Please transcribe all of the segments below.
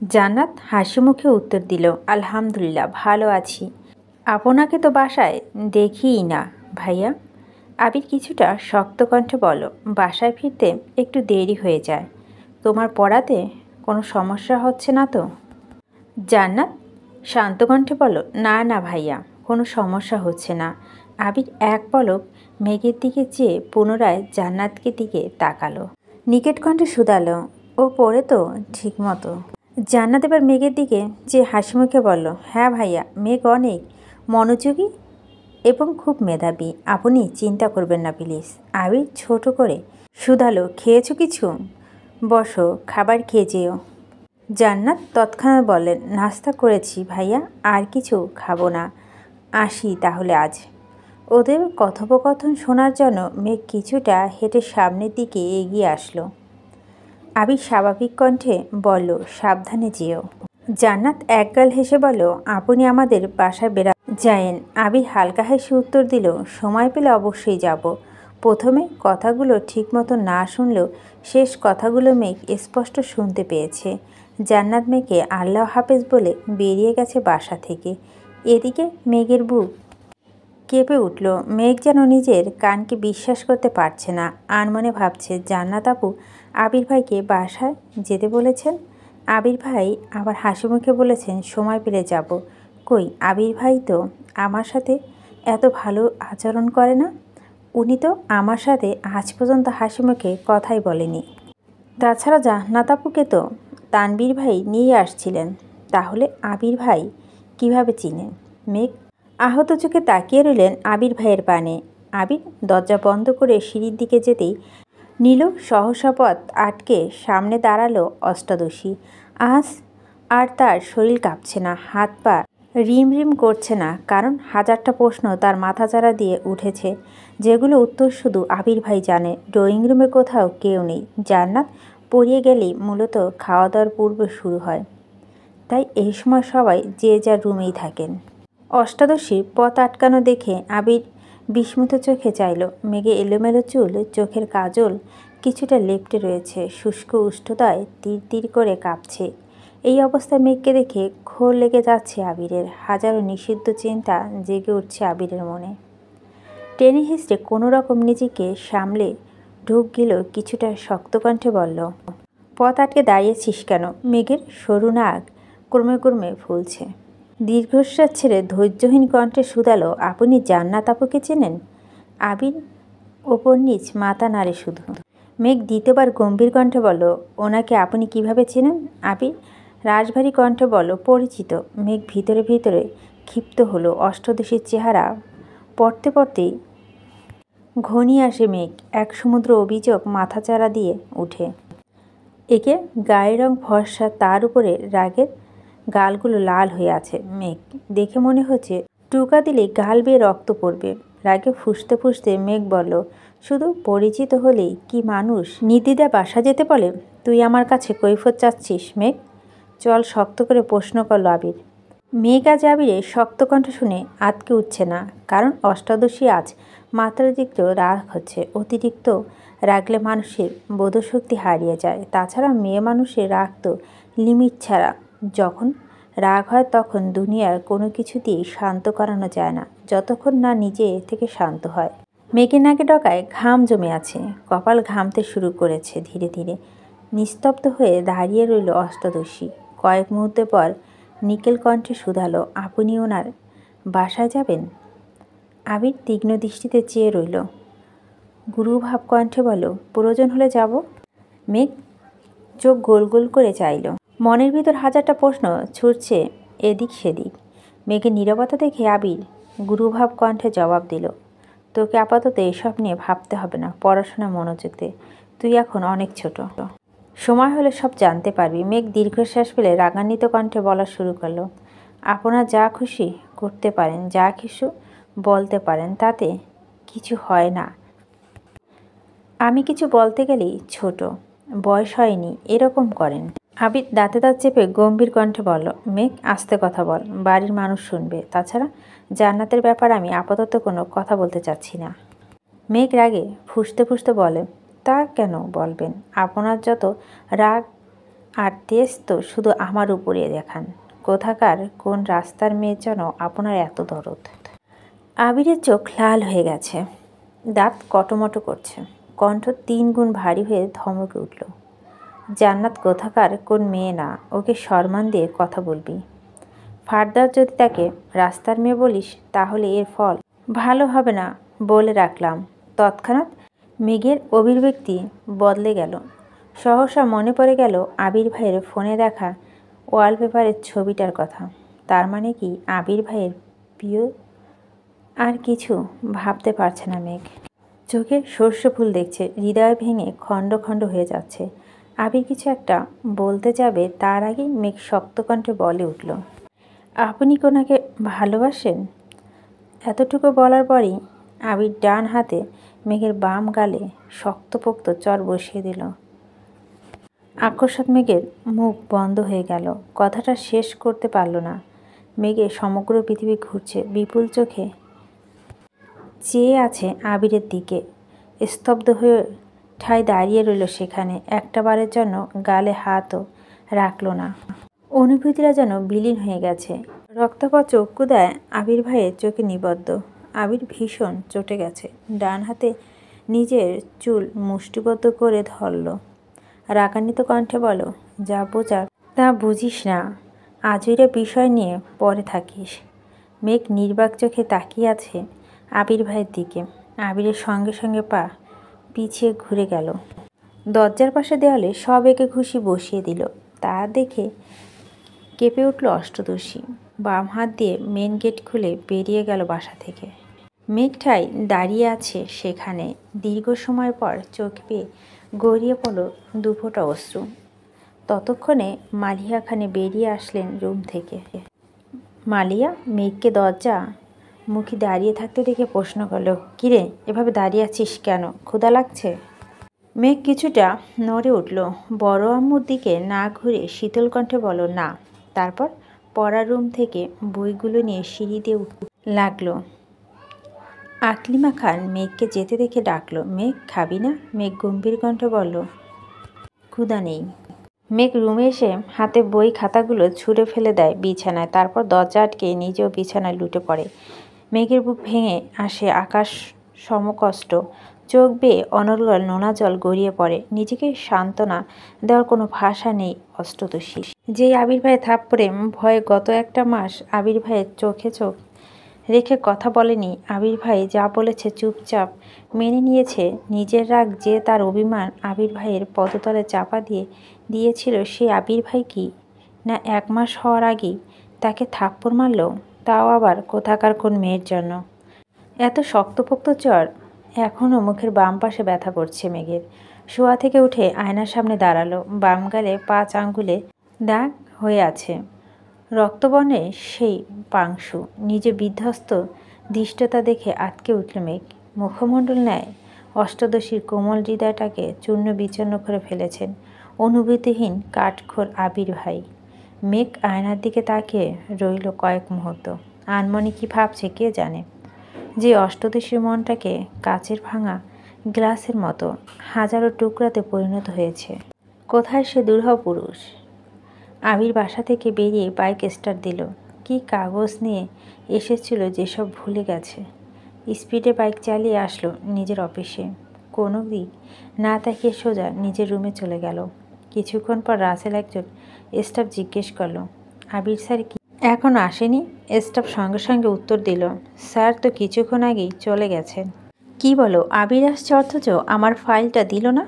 জান্নাত হাসি মুখে উত্তর দিল, আলহামদুলিল্লাহ ভালো আছি। আপনাকে তো বাসায় দেখিই না ভাইয়া। আবির কিছুটা শক্ত কণ্ঠে বলল, বাসায় ফিরতে একটু দেরি হয়ে যায়। তোমার পড়াতে কোনো সমস্যা হচ্ছে না তো? জান্নাত শান্ত কণ্ঠে বলল, না না ভাইয়া, কোনো সমস্যা হচ্ছে না। আবির এক পলক মেঘের দিকে চেয়ে পুনরায় জান্নাতকে দিকে তাকালো। নিকেট কণ্ঠে শুধালো, ও পড়ে তো ঠিক মতো? জান্নাত এবার মেঘের দিকে চেয়ে হাসি মুখে বলল, হ্যাঁ ভাইয়া, মেঘ অনেক মনোযোগী এবং খুব মেধাবী। আপনি চিন্তা করবেন না প্লিজ। আবির ছোট করে শুধালো, খেয়েছো কিছু? বসো, খাবার খেয়ে যেও। জান্নাত তৎক্ষণাৎ বললেন, নাস্তা করেছি ভাইয়া, আর কিছু খাবো না। আসি তাহলে আজ। ওদের কথোপকথন শোনার জন্য মেঘ কিছুটা হেঁটে সামনের দিকে এগিয়ে আসলো। আবির স্বাভাবিক কণ্ঠে বলল, সাবধানে যেও। জান্নাত একগাল হেসে বলল, আপনি আমাদের বাসায় যায়েন। আবির হালকা হেসে উত্তর দিল, সময় পেলে অবশ্যই যাব। প্রথমে কথাগুলো ঠিকমতো না শুনলেও শেষ কথাগুলো মেঘ স্পষ্ট শুনতে পেয়েছে। জান্নাত মেঘকে আল্লাহ হাফেজ বলে বেরিয়ে গেছে বাসা থেকে। এদিকে মেঘের বুক কেঁপে উঠল। মেঘ যেন নিজের কানকে বিশ্বাস করতে পারছে না। আনমনে ভাবছে, জান্নাত আপু আবির ভাইকে বাসায় যেতে বলেছেন। আবির ভাই আবার হাসি মুখে বলেছেন, সময় পেলে যাব। কই, আবির ভাই তো আমার সাথে এত ভালো আচরণ করে না। উনি তো আমার সাথে আজ পর্যন্ত হাসি মুখে কথাই বলেনি। তাছাড়া জান্নাত আপুকে তো তানবীর ভাই নিয়ে আসছিলেন। তাহলে আবির ভাই কিভাবে চিনেন? মেঘ আহত চোখে তাকিয়ে রইলেন আবির ভাইয়ের পানে। আবির দরজা বন্ধ করে সিঁড়ির দিকে যেতেই নীলু সহসা পথ আটকে সামনে দাঁড়ালো অষ্টাদশী। আজ আর তার শরীর কাঁপছে না, হাত পা রিম রিম করছে না, কারণ হাজারটা প্রশ্ন তার মাথাচাড়া দিয়ে উঠেছে, যেগুলো উত্তর শুধু আবির ভাই জানে। ড্রয়িং রুমে কোথাও কেউ নেই। জান্নাত পড়িয়ে গেলেই মূলত খাওয়া দাওয়ার পূর্বে শুরু হয়, তাই এই সময় সবাই যে যার রুমেই থাকেন। অষ্টাদশীর পথ আটকানো দেখে আবির বিস্মিত চোখে চাইল। মেঘে এলোমেলো চুল, চোখের কাজল কিছুটা লেপ্টে রয়েছে, শুষ্ক উষ্ণতায় তীর তীর করে কাঁপছে। এই অবস্থায় মেঘকে দেখে ঘোর লেগে যাচ্ছে আবিরের। হাজারো নিষিদ্ধ চিন্তা জেগে উঠছে আবিরের মনে। টেনে হিসড়ে কোনো রকম নিজেকে সামলে ঢুক গেল, কিছুটা শক্ত কণ্ঠে বলল, পথ আটকে দাঁড়িয়েছিস কেন? মেঘের সরু নাক ক্রমে ক্রমে ফুলছে। দীর্ঘশ্বাস ছেড়ে ধৈর্যহীন কণ্ঠে শুধালো, আপনি জান্নাত আপুকে চেনেন? আবির ওপর নিচ মাথা নাড়ে শুধু। মেঘ দ্বিতীয়বার গম্ভীর কণ্ঠে বলল, ওনাকে আপনি কিভাবে চেনেন? আবির রাশভারী কণ্ঠে বলল, পরিচিত। মেঘ ভিতরে ভিতরে ক্ষিপ্ত হলো। অষ্টাদশীর চেহারা পড়তে পড়তেই ঘনিয়ে আসে মেঘ। এক সমুদ্র অভিযোগ মাথাচাড়া দিয়ে উঠে। একে গায়ের রং ফর্সা, তার উপরে রাগের গালগুলো লাল হয়ে আছে। মেঘ দেখে মনে হচ্ছে টুকা দিলে গাল বেয়ে রক্ত পড়বে। রাগে ফুঁসতে ফুঁসতে মেঘ বলল, শুধু পরিচিত হলেই কি মানুষ নির্দ্বিধায় বাসা যেতে বলে? তুই আমার কাছে কৈফিয়ত চাচ্ছিস মেঘ? চল, শক্ত করে প্রশ্ন করল আবির। মেঘ আজ আবিরের শক্ত কণ্ঠ শুনে আটকে উঠছে না, কারণ অষ্টাদশী আজ মাত্রাতিরিক্ত রাগ হচ্ছে। অতিরিক্ত রাগলে মানুষের বোধশক্তি হারিয়ে যায়। তাছাড়া মেয়ে মানুষের রাগ তো লিমিট ছাড়া। যখন রাগ হয় তখন দুনিয়ার কোনো কিছু দিয়েই শান্ত করানো যায় না, যতক্ষণ না নিজে থেকে শান্ত হয়। মেঘের নাকে ডগায় ঘাম জমে আছে, কপাল ঘামতে শুরু করেছে ধীরে ধীরে। নিস্তব্ধ হয়ে দাঁড়িয়ে রইল অষ্টাদশী। কয়েক মুহূর্ত পর নিকেল কণ্ঠে শুধালো, আপনি ওনার বাসায় যাবেন? আবির তীক্ষ্ণ দৃষ্টিতে চেয়ে রইল। গুরুভাব কণ্ঠে বলল, প্রয়োজন হলে যাব। মেঘ চোখ গোল গোল করে চাইল। মনের ভিতর হাজারটা প্রশ্ন ছুটছে এদিক সেদিক। মেঘের নীরবতা দেখে আবির গুরুভাব কণ্ঠে জবাব দিল, তোকে আপাতত এসব নিয়ে ভাবতে হবে না, পড়াশোনায় মনোযোগ দে। তুই এখন অনেক ছোট, সময় হলে সব জানতে পারবি। মেঘ দীর্ঘশ্বাস ফেলে রাগান্বিত কণ্ঠে বলা শুরু করলো, আপনার যা খুশি করতে পারেন, যা কিছু বলতে পারেন, তাতে কিছু হয় না। আমি কিছু বলতে গেলেই ছোট, বয়স হয়নি এরকম করেন। আবির দাঁতে দাঁত চেপে গম্ভীর কণ্ঠে বলল, মেঘ আস্তে কথা বল, বাড়ির মানুষ শুনবে। তাছাড়া জান্নাতের ব্যাপারে আমি আপাতত কোনো কথা বলতে চাচ্ছি না। মেঘ রাগে ফুঁসতে ফুঁসতে বলে, তা কেন বলবেন? আপনার যত রাগ আর তেজ তো শুধু আমার উপরে দেখান। কোথাকার কোন রাস্তার মেয়ের জন্য আপনার এত দরদ? আবিরের চোখ লাল হয়ে গেছে, দাঁত কটমটো করছে, কণ্ঠ 3 গুণ ভারী হয়ে ধমকে উঠল। জান্নাত কোথাকার কোন মেয়ে না, ওকে সম্মান দিয়ে কথা বলবি। ফার্দার যদি তাকে রাস্তার মেয়ে বলিস তাহলে এর ফল ভালো হবে না বলে রাখলাম। তৎক্ষণাৎ মেঘের অভিব্যক্তি বদলে গেল। সহসা মনে পড়ে গেল আবির ভাইয়ের ফোনে দেখা ওয়ালপেপারের ছবিটার কথা। তার মানে কি আবির ভাইয়ের প্রিয়? আর কিছু ভাবতে পারছে না মেঘ। চোখে সর্ষে ফুল দেখছে, হৃদয় ভেঙে খণ্ড খণ্ড হয়ে যাচ্ছে। আবির কিছু একটা বলতে যাবে, তার আগেই মেঘ শক্ত কণ্ঠে বলে উঠল, আপনি কোনাকে ভালোবাসেন? এতটুকু বলার পরই আবির ডান হাতে মেঘের বাম গালে শক্তপোক্ত চর বসিয়ে দিল। আকস্মাৎ মেঘের মুখ বন্ধ হয়ে গেল, কথাটা শেষ করতে পারল না। মেঘের সমগ্র পৃথিবী ঘুরছে, বিপুল চোখে চেয়ে আছে আবিরের দিকে। স্তব্ধ হয়ে ঠায় দাঁড়িয়ে রইল সেখানে, একটা বারের জন্য গালে হাতও রাখল না। অনুভূতিরা যেন বিলীন হয়ে গেছে। রক্তাপা চক্ষুদায় আবির ভাইয়ের চোখে নিবদ্ধ। আবির ভীষণ চটে গেছে, ডান হাতে নিজের চুল মুষ্টিবদ্ধ করে ধরল। রাগান্বিত কণ্ঠে বলো, যা বোঝার তা বুঝিস না, আজইরা বিষয় নিয়ে পরে থাকিস। মেঘ নির্বাক চোখে তাকিয়ে আছে আবির ভাইয়ের দিকে। আবিরের সঙ্গে সঙ্গে পা পিছিয়ে ঘুরে গেল। দরজার পাশে দেওয়ালে সব একে ঘুষি বসিয়ে দিল। তা দেখে কেঁপে উঠল অষ্টদর্শী। বাম হাত দিয়ে মেন গেট খুলে বেরিয়ে গেল বাসা থেকে। মেঘটাই দাঁড়িয়ে আছে সেখানে। দীর্ঘ সময় পর চোখ পেয়ে গড়িয়ে পড়ল দুফোঁটা অশ্রু। ততক্ষণে মালিয়া খানে বেরিয়ে আসলেন রুম থেকে। মালিয়া মেঘকে দরজা মুখে দাঁড়িয়ে থাকতে দেখে প্রশ্ন করলো, কিরে এভাবে দাঁড়িয়ে আছিস কেন? ক্ষুধা লাগছে? মেঘ কিছুটা নড়ে উঠল। বড় আম্মুর দিকে না ঘুরে শীতল কণ্ঠে বলো, না। তারপর পড়ার রুম থেকে বইগুলো নিয়ে সিঁড়ি দিয়ে লাগলো। আকলিমা খান মেঘকে যেতে দেখে ডাকলো, মেঘ খাবি না? মেঘ গম্ভীর কণ্ঠে বলল, ক্ষুধা নেই। মেঘ রুমে এসে হাতে বই খাতাগুলো ছুঁড়ে ফেলে দেয় বিছানায়। তারপর দরজা আটকে নিজেও বিছানায় লুটে পড়ে। মেঘের বুক ভেঙে আসে আকাশ সমকষ্ট। চোখ বেয়ে অনর্গল নোনা জল গড়িয়ে পড়ে। নিজেকে সান্ত্বনা দেওয়ার কোনো ভাষা নেই অষ্টদশীর। যেই আবির ভাই থাপ্পড়ে ভয়ে গত একটা মাস আবির ভাইয়ের চোখে চোখ রেখে কথা বলেনি। আবির ভাই যা বলেছে চুপচাপ মেনে নিয়েছে। নিজের রাগ যে তার অভিমান আবির ভাইয়ের পদতলে চাপা দিয়েছিল, সেই আবির ভাই কি না 1 মাস হওয়ার আগেই তাকে থাপ্পড় মারল, তাও আবার কোথাকার কোন মেয়ের জন্য। এত শক্তপোক্ত চর এখনও মুখের বাম পাশে ব্যথা করছে মেঘের। শোয়া থেকে উঠে আয়নার সামনে দাঁড়ালো। বাম গালে 5 আঙ্গুলে দাগ হয়ে আছে রক্তবর্ণের সেই পাংশু। নিজে বিধ্বস্ত ধৃষ্টতা দেখে আটকে উঠল মেঘ। মুখমণ্ডল ন্যায় অষ্টদশীর কোমল হৃদয়টাকে চূর্ণ বিচূর্ণ করে ফেলেছেন অনুভূতিহীন কাঠখোর আবির ভাই। মেঘ আয়নার দিকে তাকিয়ে রইল কয়েক মুহূর্ত। আনমনে কি ভাবছে কে জানে। যে অষ্টদশীর মনটাকে কাচের ভাঙা গ্লাসের মতো হাজারো টুকরাতে পরিণত হয়েছে। কোথায় সে দুরূহ পুরুষ? আবির বাসা থেকে বেরিয়ে বাইক স্টার্ট দিল। কি কাগজ নিয়ে এসেছিল যেসব ভুলে গেছে। স্পিডে বাইক চালিয়ে আসলো নিজের অফিসে। কোনো দিক না তাকিয়ে সোজা নিজের রুমে চলে গেল। কিছুক্ষণ পর রাসেল একজন স্টাফ জিজ্ঞেস করলো, আবির স্যার কি এখনও আসেনি? স্টাফ সঙ্গে সঙ্গে উত্তর দিল, স্যার তো কিছুক্ষণ আগেই চলে গেছেন। কি বলো, আবির আসছে অথচ আমার ফাইলটা দিল না?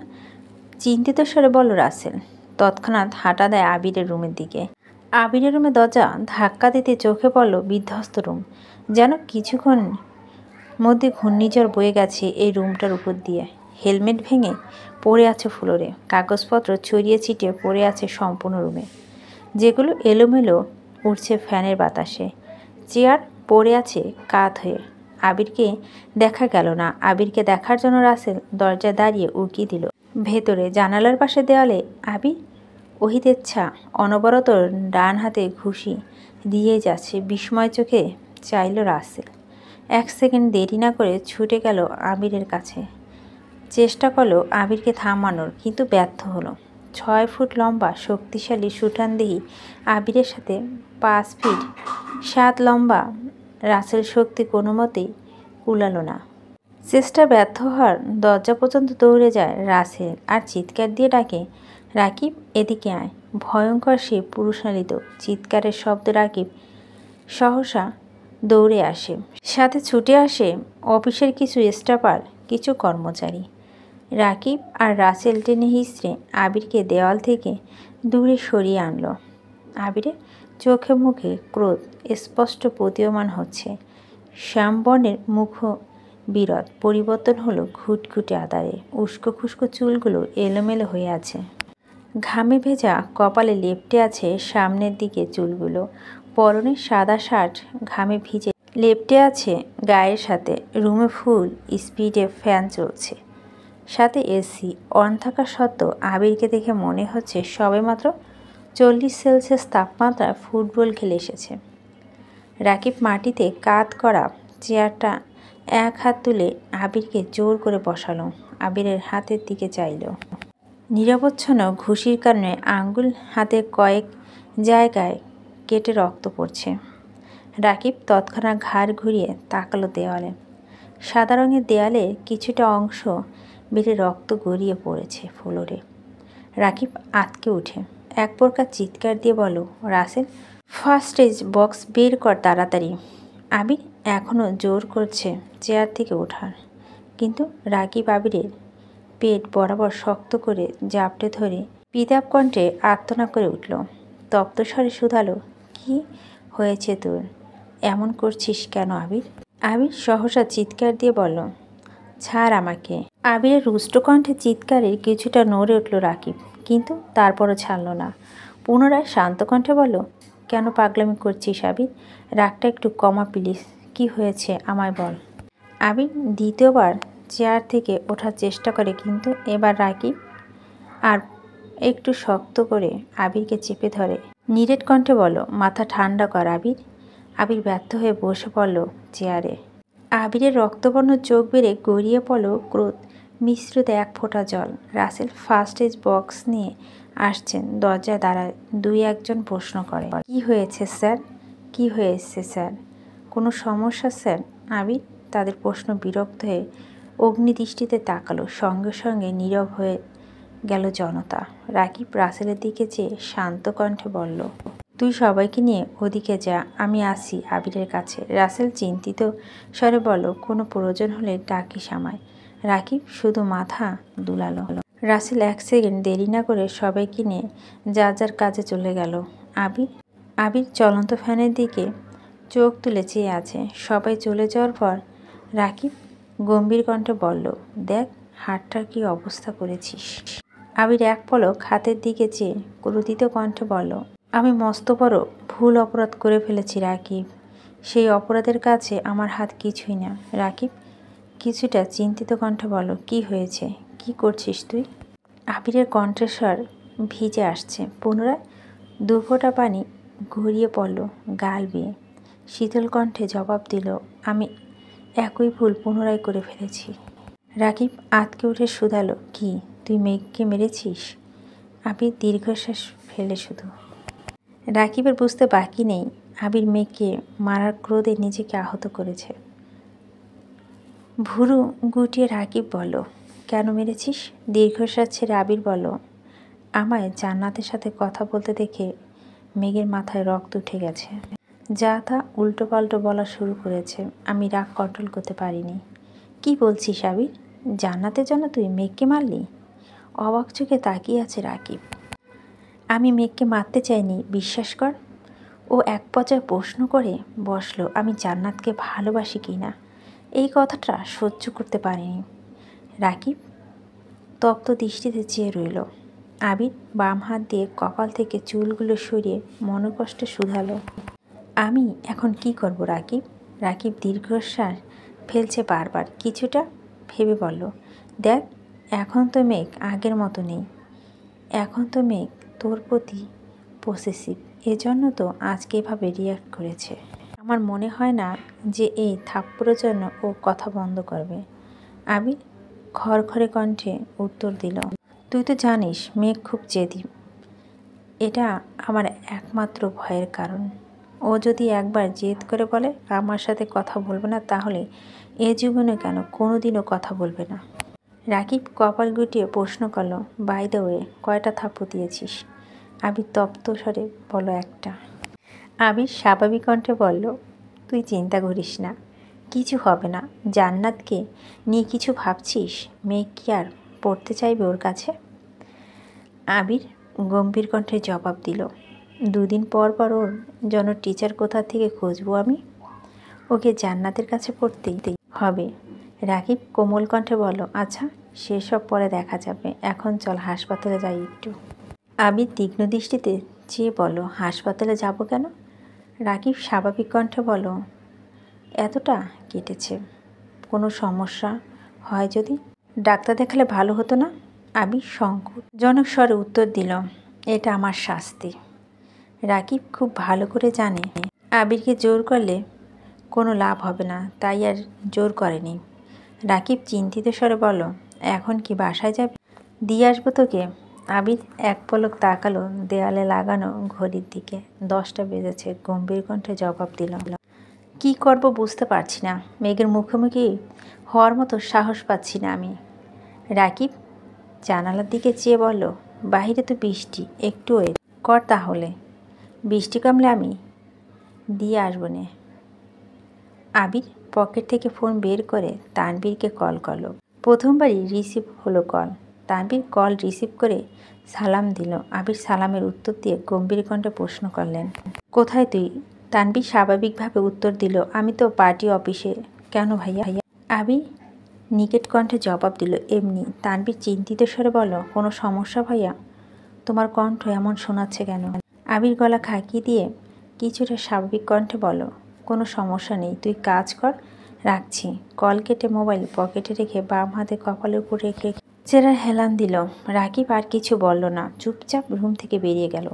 চিন্তিত স্বরে বলল রাসেল। তৎক্ষণাৎ হাঁটা দেয় আবিরের রুমের দিকে। আবিরের রুমে দরজা ধাক্কা দিতে চোখে পড়ল বিধ্বস্ত রুম। যেন কিছুক্ষণ মধ্যে ঘূর্ণিঝড় বয়ে গেছে এই রুমটার উপর দিয়ে। হেলমেট ভেঙে পড়ে আছে ফ্লোরে, কাগজপত্র ছড়িয়ে ছিটিয়ে পড়ে আছে সম্পূর্ণ রুমে, যেগুলো এলোমেলো উঠছে ফ্যানের বাতাসে। চেয়ার পড়ে আছে কাত হয়ে। আবিরকে দেখা গেল না। আবিরকে দেখার জন্য রাসেল দরজায় দাঁড়িয়ে উকি দিল ভেতরে। জানালার পাশে দেওয়ালে আবির ওহিতেচ্ছা অনবরত ডান হাতে ঘুষি দিয়ে যাচ্ছে। বিস্ময় চোখে চাইল রাসেল। 1 সেকেন্ড দেরি না করে ছুটে গেল আবিরের কাছে। চেষ্টা করলো আবিরকে থামানোর, কিন্তু ব্যর্থ হলো। 6 ফুট লম্বা শক্তিশালী সুঠানদেহী আবিরের সাথে 5 ফিট 7 লম্বা রাসেল শক্তি কোনো মতেই কুলালো না। চেষ্টা ব্যর্থ হওয়ার দরজা পর্যন্ত দৌড়ে যায় রাসেল আর চিৎকার দিয়ে ডাকে, রাকিব এদিকে আয়। ভয়ঙ্কর সে পুরুষালিত চিৎকারের শব্দ রাকিব সহসা দৌড়ে আসে। সাথে ছুটে আসে অফিসের কিছু স্টাফ আর কিছু কর্মচারী। রাকিব আর রাসেল টেনে হিঁচড়ে আবিরকে দেওয়াল থেকে দূরে সরিয়ে আনলো। আবিরের চোখে মুখে ক্রোধ স্পষ্ট প্রতীয়মান হচ্ছে। শ্যামবর্ণের মুখ বিরদ পরিবর্তন হলো ঘুটঘুটে আধারে। উস্কো খুস্কো চুলগুলো এলোমেলো হয়ে আছে। ঘামে ভেজা কপালে লেপ্টে আছে সামনের দিকে চুলগুলো। পরনে সাদা শার্ট ঘামে ভিজে লেপ্টে আছে গায়ের সাথে। রুমে ফুল স্পিডে ফ্যান চলছে, সাথে এসি অন থাকা সত্ত্বেও আবিরকে দেখে মনে হচ্ছে সবেমাত্র 40 সেলসিয়াস তাপমাত্রায় ফুটবল খেলে এসেছে। রাকিব মাটিতে কাত করা চেয়ারটা এক হাত তুলে আবিরকে জোর করে বসালো। আবিরের হাতের দিকে চাইল। নিরবচ্ছন্ন ঘুষির কারণে আঙ্গুল হাতে কয়েক জায়গায় কেটে রক্ত পড়ছে। রাকিব তৎক্ষণাৎ ঘাড় ঘুরিয়ে তাকালো দেওয়ালে। সাদা রঙের দেয়ালে কিছুটা অংশ বেড়ে রক্ত গড়িয়ে পড়েছে ফ্লোরে। রাকিব আঁতকে উঠে এক প্রকার চিৎকার দিয়ে বলল, রাসেল, ফার্স্ট এজ বক্স বের কর তাড়াতাড়ি। আবির এখনও জোর করছে চেয়ার থেকে ওঠার, কিন্তু রাকিব আবিরের পেট বরাবর শক্ত করে জাপটে ধরে পিতাব কণ্ঠে আর্তনা করে উঠল। তপ্ত স্বরে শুধালো, কি হয়েছে তোর? এমন করছিস কেন আবির? আবির সহসা চিৎকার দিয়ে বলল, ছাড় আমাকে। আবিরের রুষ্ট কণ্ঠে চিৎকারের কিছুটা নড়ে উঠল রাকিব, কিন্তু তারপরও ছাড়ল না। পুনরায় শান্ত কণ্ঠে বলল, কেন পাগলামি করছিস আবির? রাগটা একটু কমা প্লিজ। কি হয়েছে আমায় বল। আবির দ্বিতীয়বার চেয়ার থেকে ওঠার চেষ্টা করে, কিন্তু এবার রাকিব আর একটু শক্ত করে আবিরকে চেপে ধরে। নিরেট কণ্ঠে বলল, মাথা ঠান্ডা কর আবির। আবির ব্যর্থ হয়ে বসে পড়ল চেয়ারে। আবিরের রক্তবর্ণ চোখ বেড়ে গড়িয়ে পড়ল ক্রোধ মিশ্রিত এক ফোঁটা জল। রাসেল ফার্স্ট এজ বক্স নিয়ে আসছেন। দরজায় দাঁড়ায় 2-1 প্রশ্ন করে, কি হয়েছে স্যার? কি হয়েছে স্যার? কোনো সমস্যা স্যার? আবির তাদের প্রশ্ন বিরক্ত হয়ে অগ্নিদৃষ্টিতে তাকালো। সঙ্গে সঙ্গে নীরব হয়ে গেল জনতা। রাকিব রাসেলের দিকে চেয়ে শান্ত কণ্ঠে বলল, তুই সবাইকে নিয়ে ওদিকে যা, আমি আসি আবিরের কাছে। রাসেল চিন্তিত স্বরে বলল, কোনো প্রয়োজন হলে ডাকিস আমায়। রাকিব শুধু মাথা দুলালো। রাসেল 1 সেকেন্ড দেরি না করে সবাইকে নিয়ে যার যার কাজে চলে গেল। আবির চলন্ত ফ্যানের দিকে চোখ তুলে চেয়ে আছে। সবাই চলে যাওয়ার পর রাকিব গম্ভীর কণ্ঠে বলল, দেখ হাতটার কি অবস্থা করেছিস। আবির এক পলক হাতের দিকে চেয়ে ক্রোধিত কণ্ঠে বলল, আমি মস্ত বড় ভুল অপরাধ করে ফেলেছি রাকিব। সেই অপরাধের কাছে আমার হাত কিছুই না। রাকিব কিছুটা চিন্তিত কণ্ঠে বলল, কি হয়েছে? কি করছিস তুই? আবিরের কণ্ঠস্বর ভিজে আসছে। পুনরায় 2 ফোঁটা পানি গড়িয়ে পড়ল গাল বেয়ে। শীতল কণ্ঠে জবাব দিল, আমি একই ভুল পুনরায় করে ফেলেছি। রাকিব আঁতকে উঠে শুধালো, কি তুই মেঘকে মেরেছিস? আবির দীর্ঘশ্বাস ফেলে শুধু। রাকিবের বুঝতে বাকি নেই আবির মেঘকে মারার ক্রোধে নিজেকে আহত করেছে। ভুরু গুটিয়ে রাকিব বলল, কেন মেরেছিস? দীর্ঘশ্বাস ছেড়ে আবির বলল, আমায় জান্নাতের সাথে কথা বলতে দেখে মেঘের মাথায় রক্ত উঠে গেছে। যা তা উল্টো পাল্টো বলা শুরু করেছে। আমি রাগ কন্ট্রোল করতে পারিনি। কি বলছিস আবির? জান্নাতের জন্য তুই মেঘকে মারলি? অবাক চোখে তাকিয়ে আছে রাকিব। আমি মেঘকে মারতে চাইনি, বিশ্বাস কর। ও এক পর্যায়ে প্রশ্ন করে বসলো, আমি জান্নাতকে ভালোবাসি কি না। এই কথাটা সহ্য করতে পারিনি। রাকিব তপ্ত দৃষ্টিতে চেয়ে রইল। আবির বাম হাত দিয়ে কপাল থেকে চুলগুলো সরিয়ে মনোকষ্টে শুধালো, আমি এখন কি করব রাকিব? রাকিব দীর্ঘশ্বাস ফেলছে বারবার। কিছুটা ভেবে বলল, দেখ এখন তো মেঘ আগের মতো নেই। এখন তো মেঘ তোর প্রতি পসেসিভ। এজন্য তো আজকে এভাবে রিয়্যাক্ট করেছে। আমার মনে হয় না যে এই থাপ্পড়ের জন্য ও কথা বন্ধ করবে। আবির খড়খড়ে কণ্ঠে উত্তর দিল, তুই তো জানিস মেঘ খুব জেদি। এটা আমার একমাত্র ভয়ের কারণ। ও যদি একবার জেদ করে বলে আমার সাথে কথা বলবে না, তাহলে এ জীবনে কেন কোনো দিনও কথা বলবে না। রাকিব কপাল গুটিয়ে প্রশ্ন করল, বাই দ্য ওয়ে, কয়টা থাপ্পড় দিয়েছিস? আবির তপ্ত স্বরে বলল, একটা। আবির স্বাভাবিক কণ্ঠে বলল, তুই চিন্তা করিস না, কিছু হবে না। জান্নাতকে নিয়ে কিছু ভাবছিস? মেয়ে কি আর পড়তে চাইবে ওর কাছে? আবির গম্ভীর কণ্ঠে জবাব দিল, দুদিন পর পর ওর জন্য টিচার কোথা থেকে খুঁজবো আমি? ওকে জান্নাতের কাছে পড়তেই হবে। রাকিব কোমল কণ্ঠে বলল, আচ্ছা সেসব পরে দেখা যাবে, এখন চল হাসপাতালে যাই একটু। আবির তীক্ষ্ণ দৃষ্টিতে চেয়ে বলল, হাসপাতালে যাব কেন? রাকিব স্বাভাবিক কণ্ঠে বলল, এতটা কেটেছে, কোনো সমস্যা হয় যদি? ডাক্তার দেখালে ভালো হতো না? আবির সংকটজনক স্বরে উত্তর দিল, এটা আমার শাস্তি। রাকিব খুব ভালো করে জানে আবিরকে জোর করলে কোনো লাভ হবে না, তাই আর জোর করেনি। রাকিব চিন্তিত স্বরে বলল, এখন কি বাসায় যাবে? দিয়ে আসবো তোকে। আবির এক পলক তাকালো দেয়ালে লাগানো ঘড়ির দিকে। 10টা বেজেছে। গম্ভীর কণ্ঠে জবাব দিল, কি করব বুঝতে পারছি না। মেঘের মুখোমুখি হওয়ার মতো সাহস পাচ্ছি না আমি। রাকিব জানালার দিকে চেয়ে বলল, বাহিরে তো বৃষ্টি, একটু ওয়েট কর তাহলে। বৃষ্টি কমলে আমি দিয়ে আসবো নে। আবির পকেট থেকে ফোন বের করে তানবীরকে কল করলো। প্রথমবারই রিসিভ হলো কল। তানবীর কল রিসিভ করে সালাম দিল। আবির সালামের উত্তর দিয়ে গম্ভীর কণ্ঠে প্রশ্ন করলেন, কোথায় তুই? তানবীর স্বাভাবিকভাবে উত্তর দিল, আমি তো পার্টি অফিসে। কেন ভাইয়া? আবির নিকেট কণ্ঠে জবাব দিল, এমনি। তানবীর চিন্তিত স্বরে বলল, কোনো সমস্যা ভাইয়া? তোমার কণ্ঠ এমন শোনাচ্ছে কেন? আবির গলা খাঁকি দিয়ে কিছুটা স্বাভাবিক কণ্ঠে বলল, কোনো সমস্যা নেই, তুই কাজ কর, রাখছি। কল কেটে মোবাইল পকেটে রেখে বাম হাতে কপালের উপর রেখে চেরার হেলান দিল। রাকিব আর কিছু বলল না, চুপচাপ রুম থেকে বেরিয়ে গেল।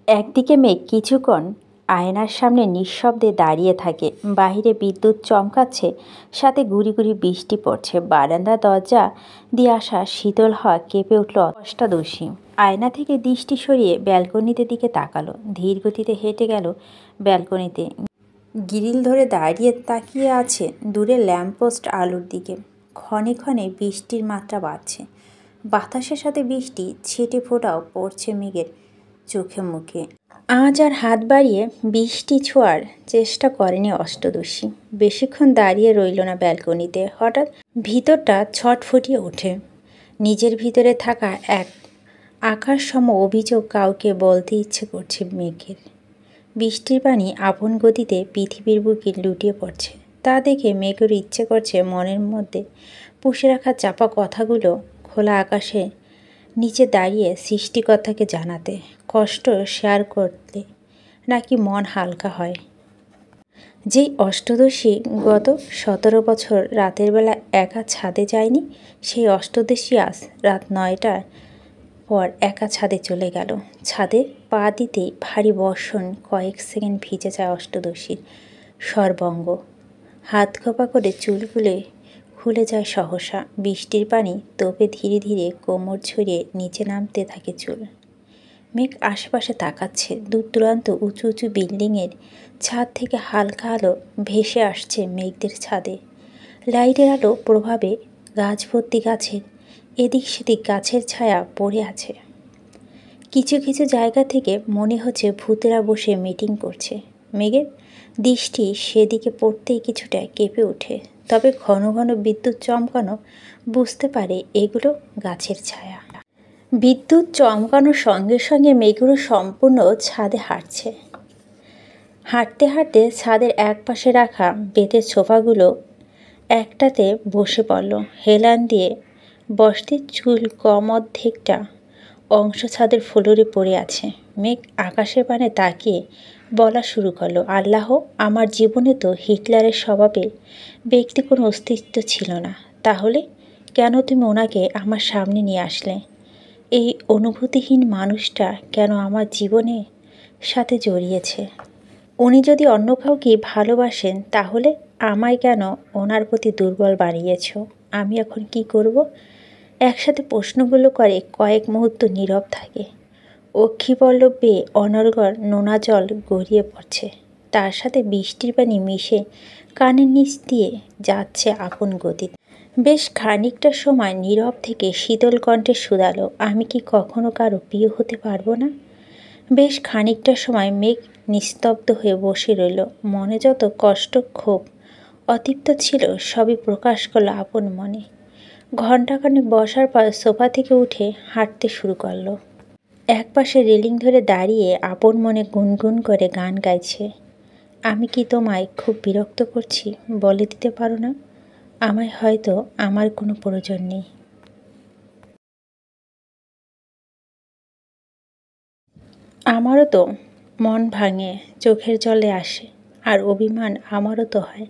একদিকে মেঘ কিছুক্ষণ আয়নার সামনে নিঃশব্দে দাঁড়িয়ে থাকে। বাহিরে বিদ্যুৎ চমকাচ্ছে, সাথে গুড়ি গুড়ি বৃষ্টি পড়ছে। বারান্দার দরজা দিয়ে আসা শীতল হাওয়া কেঁপে উঠল অষ্টাদশী। আয়না থেকে দৃষ্টি সরিয়ে ব্যালকনিতে দিকে তাকালো। ধীর গতিতে হেঁটে গেল ব্যালকনিতে। গ্রিল ধরে দাঁড়িয়ে তাকিয়ে আছে দূরে ল্যাম্পপোস্ট আলোর দিকে। ক্ষণে ক্ষণে বৃষ্টির মাত্রা বাড়ছে। বাতাসের সাথে বৃষ্টি ছিটে ফোঁটাও পড়ছে মেঘের চোখে মুখে। আজ আর হাত বাড়িয়ে বৃষ্টি ছোঁয়ার চেষ্টা করেনি অষ্টদশী। বেশিক্ষণ দাঁড়িয়ে রইল না ব্যালকনিতে। হঠাৎ ভিতরটা ছটফটিয়ে ওঠে। নিজের ভিতরে থাকা এক আকাশ সম অভিযোগ কাউকে বলতে ইচ্ছে করছে মেঘের। বৃষ্টির পানি আপন গতিতে পৃথিবীর বুকে লুটিয়ে পড়ছে। তা দেখে মেঘের ইচ্ছে করছে মনের মধ্যে পুষে রাখা চাপা কথাগুলো খোলা আকাশে নিচে দাঁড়িয়ে সৃষ্টিকর্তাকে জানাতে। কষ্ট শেয়ার করলে নাকি মন হালকা হয়। যেই অষ্টদশী গত 17 বছর রাতের বেলা একা ছাদে যায়নি, সেই অষ্টদশী আজ রাত 9টার পর একা ছাদে চলে গেল। ছাদে পা দিতেই ভারী বর্ষণ কয়েক সেকেন্ড ভিজে যায় অষ্টদশীর সর্বাঙ্গ। হাত খোপা করে চুলগুলো খুলে যায় সহসা। বৃষ্টির পানি তোপে ধীরে ধীরে কোমর ছড়িয়ে নিচে নামতে থাকে চুল। মেঘ আশেপাশে তাকাচ্ছে। দূর দূরান্ত উঁচু উঁচু বিল্ডিংয়ের ছাদ থেকে হালকা আলো ভেসে আসছে মেঘদের ছাদে। লাইটের আলো প্রভাবে গাছ ভর্তি গাছের এদিক সেদিক গাছের ছায়া পড়ে আছে। কিছু কিছু জায়গা থেকে মনে হচ্ছে ভূতেরা বসে মিটিং করছে। মেঘের দৃষ্টি সেদিকে পড়তেই কিছুটা কেঁপে ওঠে। তবে ঘন ঘন বিদ্যুৎ চমকানো বুঝতে পারে এগুলো গাছের ছায়া। বিদ্যুৎ চমকানোর সঙ্গে সঙ্গে মেঘগুলো সম্পূর্ণ ছাদে হাঁটছে। হাঁটতে হাঁটতে ছাদের এক পাশে রাখা বেতের সোফাগুলো একটাতে বসে পড়ল। হেলান দিয়ে বসতে চুল কম অর্ধেকটা অংশ ছাদের ফ্লোরে পড়ে আছে। মেঘ আকাশের পানে তাকিয়ে বলা শুরু করলো, আল্লাহ, আমার জীবনে তো হিটলারের স্বভাবে ব্যক্তি কোনো অস্তিত্ব ছিল না, তাহলে কেন তুমি ওনাকে আমার সামনে নিয়ে আসলে? এই অনুভূতিহীন মানুষটা কেন আমার জীবনের সাথে জড়িয়েছে? উনি যদি অন্য কাউকে ভালোবাসেন, তাহলে আমায় কেন ওনার প্রতি দুর্বল বানিয়েছ? আমি এখন কি করব? একসাথে প্রশ্নগুলো করে কয়েক মুহূর্ত নীরব থাকে। অক্ষিপল্লবে অনর্গল নোনা জল গড়িয়ে পড়ছে, তার সাথে বৃষ্টির পানি মিশে কানের নিচ দিয়ে যাচ্ছে আপন গতিতে। বেশ খানিকটা সময় নীরব থেকে শীতল কণ্ঠে শুধালো, আমি কি কখনো কারো প্রিয় হতে পারবো না? বেশ খানিকটা সময় মেঘ নিস্তব্ধ হয়ে বসে রইল। মনে যত কষ্ট, ক্ষোভ, অতৃপ্ত ছিল সবই প্রকাশ করলো আপন মনে। ঘণ্টাখানেক বসার পর সোফা থেকে উঠে হাঁটতে শুরু করলো। একপাশে রেলিং ধরে দাঁড়িয়ে আপন মনে গুনগুন করে গান গাইছে। আমি কি তোমায় খুব বিরক্ত করছি বলে দিতে পারো না? আমায় হয়তো আমার কোনো প্রয়োজন নেই। আমারও তো মন ভাঙে, চোখের জলে আসে, আর অভিমান আমারও তো হয়,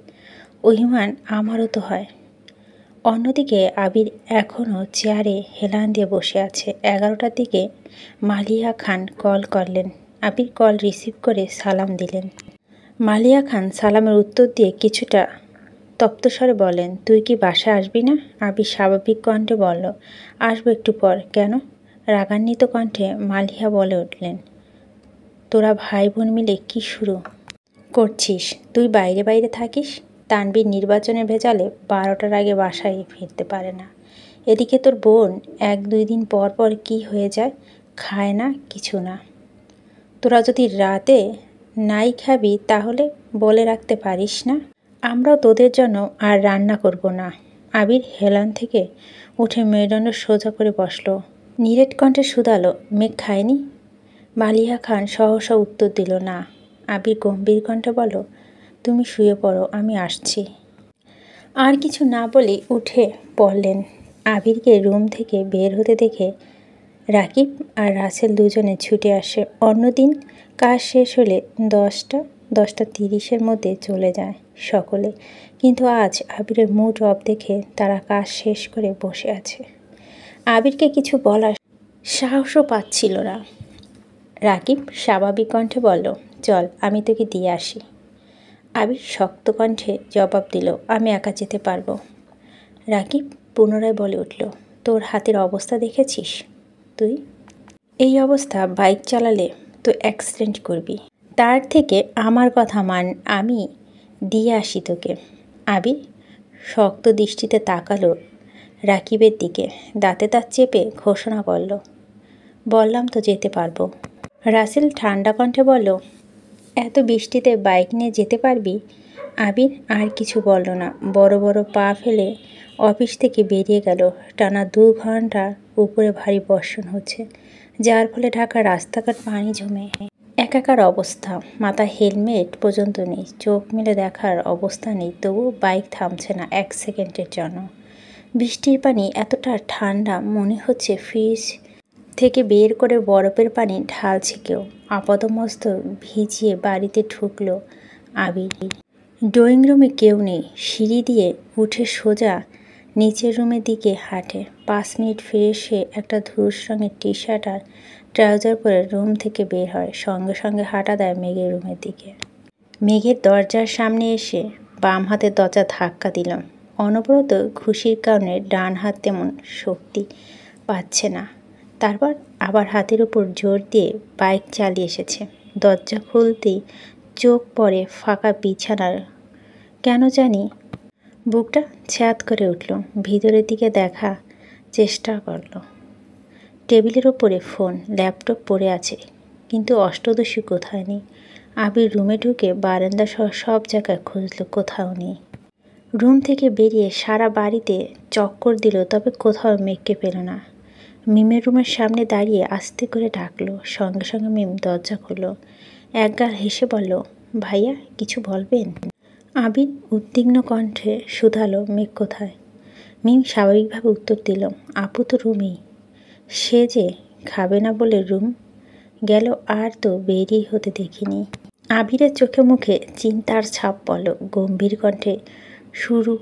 অভিমান আমারও তো হয়। অন্যদিকে আবির এখনও চেয়ারে হেলান দিয়ে বসে আছে। 11টার দিকে মালিয়া খান কল করলেন। আবির কল রিসিভ করে সালাম দিলেন। মালিয়া খান সালামের উত্তর দিয়ে কিছুটা তপ্তস্বরে বলেন, তুই কি বাসায় আসবি না? আবির স্বাভাবিক কণ্ঠে বলল, আসবো একটু পর। কেন? রাগান্বিত কণ্ঠে মালিয়া বলে উঠলেন, তোরা ভাই বোন মিলে কি শুরু করছিস? তুই বাইরে বাইরে থাকিস, তানবীর নির্বাচনে ভেজালে 12টার আগে বাসায় ফিরতে পারে না। এদিকে তোর বোন 1-2 দিন পর পর কি হয়ে যায়, খায় না, কিছু না। তোরা যদি রাতে নাই খাবি তাহলে বলে রাখতে পারিস না, আমরাও তোদের জন্য আর রান্না করব না। আবির হেলান থেকে উঠে মেরুদণ্ড সোজা করে বসলো। নিরেট কণ্ঠে শুধালো, মেঘ খায়নি? মালিয়া খান সহসা উত্তর দিল, না। আবির গম্ভীর কণ্ঠে বলল, তুমি শুয়ে পড়ো, আমি আসছি। আর কিছু না বলে উঠে পড়লেন। আবিরকে রুম থেকে বের হতে দেখে রাকিব আর রাসেল দুজনে ছুটে আসে। অন্যদিন কাজ শেষ হলে 10টা-10টা 30-এর মধ্যে চলে যায় সকলে, কিন্তু আজ আবিরের মুড অফ দেখে তারা কাজ শেষ করে বসে আছে। আবিরকে কিছু বলার সাহসও পাচ্ছিল না। রাকিব স্বাভাবিক কণ্ঠে বলল, চল আমি তোকে দিয়ে আসি। আবির শক্ত কণ্ঠে জবাব দিল, আমি একা যেতে পারবো। রাকিব পুনরায় বলে উঠল, তোর হাতের অবস্থা দেখেছিস? তুই এই অবস্থা বাইক চালালে তো অ্যাক্সিডেন্ট করবি। তার থেকে আমার কথা মান, আমি দিয়ে আসি তোকে। আবির শক্ত দৃষ্টিতে তাকালো রাকিবের দিকে, দাঁতে দাঁত চেপে ঘোষণা করল, বললাম তো যেতে পারবো। রাসেল ঠান্ডা কণ্ঠে বলল, এত বৃষ্টিতে বাইক নিয়ে যেতে পারবি? আবির আর কিছু বলল না, বড় বড় পা ফেলে অফিস থেকে বেরিয়ে গেল। টানা 2 ঘন্টা উপরে ভারী বর্ষণ হচ্ছে, যার ফলে ঢাকার রাস্তাঘাট পানি জমে একাকার অবস্থা। মাথায় হেলমেট পর্যন্ত নেই, চোখ মেলে দেখার অবস্থা নেই, তবুও বাইক থামছে না 1 সেকেন্ডের জন্য। বৃষ্টির পানি এতটা ঠান্ডা মনে হচ্ছে ফ্রিজ থেকে বের করে বরফের পানি ঢালছে কেউ। আপাদমস্তক ভিজিয়ে বাড়িতে ঢুকলো আবির। ড্রয়িং রুমে কেউ নেই। সিঁড়ি দিয়ে উঠে সোজা নিচের রুমের দিকে হাঁটে। 5 মিনিট ফ্রেশ হয়ে একটা ধূস রঙের টি-শার্ট আর ট্রাউজার পরে রুম থেকে বের হয়। সঙ্গে সঙ্গে হাঁটা দেয় মেঘের রুমের দিকে। মেঘের দরজার সামনে এসে বাম হাতের দরজা ধাক্কা দিলাম। অনবরত ঘুষির কারণে ডান হাত তেমন শক্তি পাচ্ছে না। তারপর আবার হাতের উপর জোর দিয়ে বাইক চালিয়ে এসেছে। দরজা খুলতেই চোখ পড়ে ফাঁকা বিছানার। কেন জানি বুকটা ছ্যাঁত করে উঠল। ভিতরের দিকে দেখা চেষ্টা করল। টেবিলের ওপরে ফোন, ল্যাপটপ পড়ে আছে, কিন্তু অষ্টদশী কোথায় নেই। আবির রুমে ঢুকে বারান্দা সহ সব জায়গায় খুঁজল, কোথাও নেই। রুম থেকে বেরিয়ে সারা বাড়িতে চক্কর দিল, তবে কোথাও মেঘকে পেল না। মিমের রুমের সামনে দাঁড়িয়ে আস্তে করে ডাকলো। সঙ্গে সঙ্গে মিম দরজা খুলল। একগাল হেসে বলল, ভাইয়া কিছু বলবেন? আবির উদ্বিগ্ন কণ্ঠে শুধালো, মেঘ কোথায়? মিম স্বাভাবিকভাবে উত্তর দিল, আপু তো রুমেই। সে যে খাবে না বলে রুম গেল, আর তো বেরিয়ে হতে দেখিনি। আবিরের চোখে মুখে চিন্তার ছাপ পড়ল। গম্ভীর কণ্ঠে শুরু